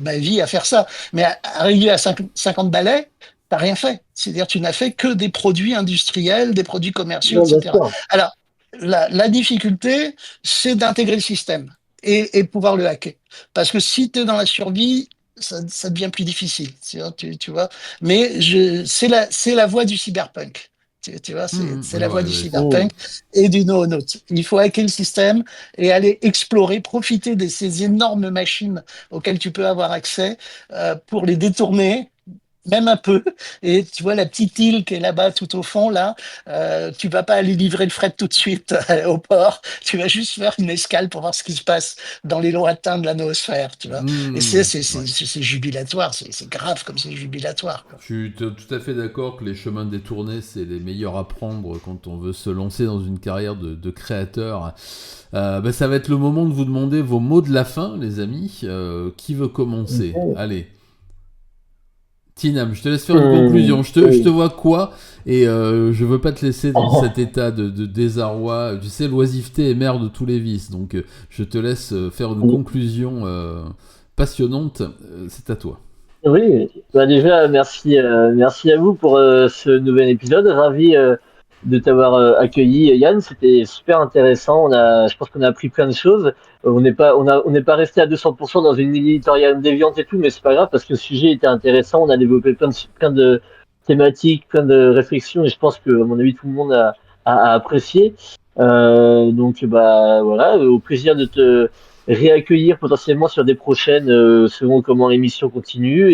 ma vie à faire ça. Mais arrivé à 50 balais, t'as rien fait. C'est-à-dire tu n'as fait que des produits industriels, des produits commerciaux, Non, bien etc. sûr. Alors, la difficulté, c'est d'intégrer le système et pouvoir le hacker. Parce que si tu es dans la survie, ça devient plus difficile, tu vois. Mais c'est la voie du cyberpunk. Tu vois, c'est la voie du Ouais, c'est. cyberpunk et du no-note. Il faut hacker le système et aller explorer, profiter de ces énormes machines auxquelles tu peux avoir accès pour les détourner, même un peu. Et tu vois la petite île qui est là-bas tout au fond, là, tu vas pas aller livrer le fret tout de suite au port. Tu vas juste faire une escale pour voir ce qui se passe dans les lointains de la noosphère, tu vois. Et Ouais. c'est jubilatoire, c'est grave comme c'est jubilatoire, quoi. Je suis tout à fait d'accord que les chemins détournés, c'est les meilleurs à prendre quand on veut se lancer dans une carrière de créateur. Ça va être le moment de vous demander vos mots de la fin, les amis. Qui veut commencer? Allez. Tinam, je te laisse faire une conclusion. Je te vois quoi? Et je veux pas te laisser dans cet état de désarroi. Tu sais, l'oisiveté est mère de tous les vices. Donc, je te laisse faire une conclusion passionnante. C'est à toi. Oui, bah déjà merci à vous pour ce nouvel épisode. Ravi de t'avoir accueilli, Yann. C'était super intéressant. Je pense qu'on a appris plein de choses. On n'est pas resté à 200% dans une éditoriale déviante et tout, mais c'est pas grave parce que le sujet était intéressant. On a développé plein de thématiques, plein de réflexions, et je pense que, à mon avis, tout le monde a apprécié. Donc bah voilà, au plaisir de te réaccueillir potentiellement sur des prochaines selon comment l'émission continue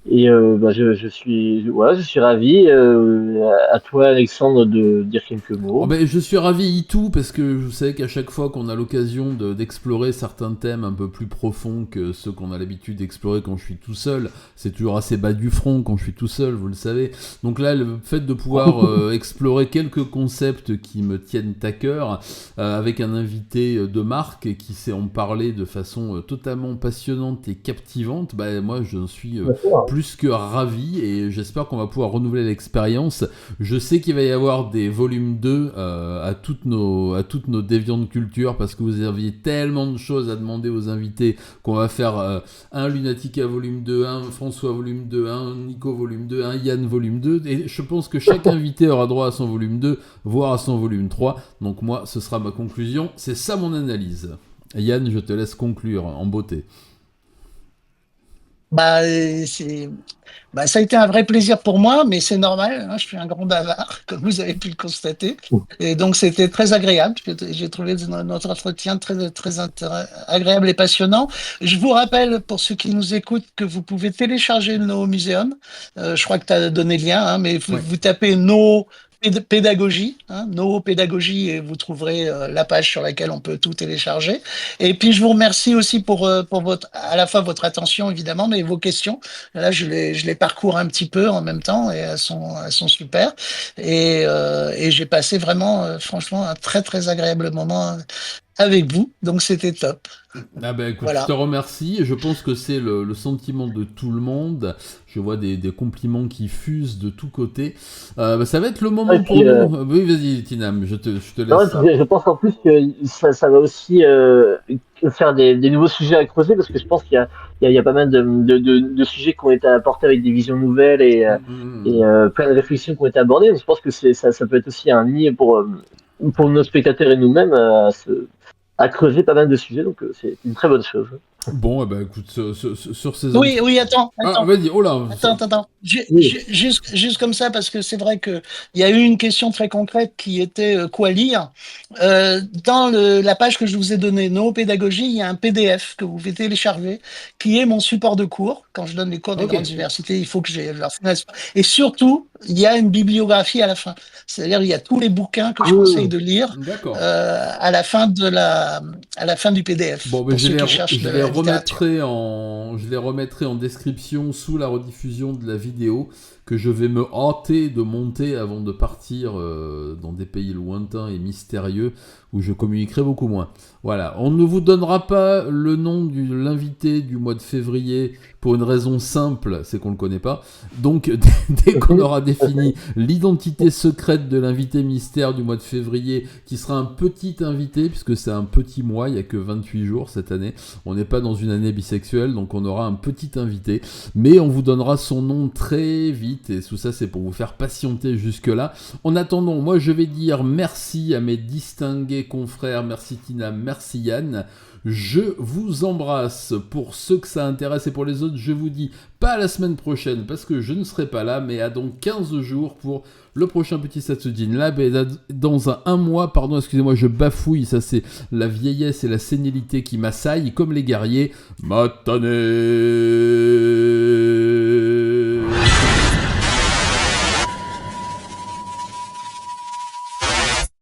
Et je suis ravi. À toi, Alexandre, de dire quelques Oh mots. ben, je suis ravi Itou parce que je sais qu'à chaque fois qu'on a l'occasion d'explorer certains thèmes un peu plus profonds que ceux qu'on a l'habitude d'explorer quand je suis tout seul, c'est toujours assez bas du front quand je suis tout seul, vous le savez. Donc là, le fait de pouvoir explorer quelques concepts qui me tiennent à cœur avec un invité de marque qui sait en parler de façon totalement passionnante et captivante, bah, moi je suis plus que ravi et j'espère qu'on va pouvoir renouveler l'expérience. Je sais qu'il va y avoir des volumes 2 à toutes nos déviants de culture parce que vous aviez tellement de choses à demander aux invités qu'on va faire un Lunatica volume 2, un François volume 2, un Nico volume 2, un Yann volume 2 et je pense que chaque invité aura droit à son volume 2 voire à son volume 3. Donc moi ce sera ma conclusion, c'est ça mon analyse. Yann, je te laisse conclure en beauté. Bah, c'est, ça a été un vrai plaisir pour moi, mais c'est normal, hein, je suis un grand bavard, comme vous avez pu le constater. Et donc, c'était très agréable. J'ai trouvé notre entretien très agréable et passionnant. Je vous rappelle, pour ceux qui nous écoutent, que vous pouvez télécharger le No Museum. Je crois que tu as donné le lien, hein, mais Ouais. vous tapez No Pédagogie, hein, No Pédagogie, et vous trouverez la page sur laquelle on peut tout télécharger. Et puis, je vous remercie aussi pour à la fois votre attention, évidemment, mais vos questions. Là, je les parcours un petit peu en même temps et elles sont super. Et j'ai passé vraiment, franchement, un très agréable moment avec vous. Donc, c'était top. Ah ben écoute, je te Voilà. remercie. Je pense que c'est le sentiment de tout le monde. Je vois des compliments qui fusent de tous côtés. Bah, ça va être le Et moment pour puis, nous. Oui, vas-y, Tinam, je te non, et laisse. puis, je pense en plus que ça va aussi faire des nouveaux sujets à creuser parce que je pense qu'il y a pas mal de sujets qui ont été apportés avec des visions nouvelles plein de réflexions qui ont été abordées. Donc, je pense que ça peut être aussi un nid pour nos spectateurs et nous-mêmes à creuser pas mal de sujets. Donc, c'est une très bonne chose. Bon, eh ben écoute, sur ces Oui, intros. oui, Ah, vas-y, oh là. attends. Oui. Juste comme ça, parce que c'est vrai que il y a eu une question très concrète qui était quoi lire. Dans la page que je vous ai donnée, No Pédagogie, il y a un PDF que vous pouvez télécharger, qui est mon support de cours. Quand je donne les cours des Ok. grandes universités, il faut que j'ai leur finance. Et surtout, il y a une bibliographie à la fin. C'est-à-dire, il y a tous les bouquins que Ah je conseille oui. de lire D'accord. à la fin à la fin du PDF, Bon, ben pour ceux qui cherchent je de les la littérature. je les remettrai en description sous la rediffusion de la vidéo que je vais me hâter de monter avant de partir dans des pays lointains et mystérieux où je communiquerai beaucoup moins. Voilà, on ne vous donnera pas le nom de l'invité du mois de février pour une raison simple, c'est qu'on ne le connaît pas. Donc, dès qu'on aura défini l'identité secrète de l'invité mystère du mois de février, qui sera un petit invité, puisque c'est un petit mois, il n'y a que 28 jours cette année, on n'est pas dans une année bisexuelle, donc on aura un petit invité, mais on vous donnera son nom très vite, et tout ça c'est pour vous faire patienter jusque-là. En attendant, moi je vais dire merci à mes distingués confrères, merci Tina, merci Yann. Je vous embrasse. Pour ceux que ça intéresse et pour les autres, je vous dis pas la semaine prochaine parce que je ne serai pas là, mais à donc 15 jours pour le prochain petit Satsujin Lab. Et dans un mois, pardon, excusez-moi, je bafouille, ça c'est la vieillesse et la sénilité qui m'assaillent, comme les guerriers. Matane.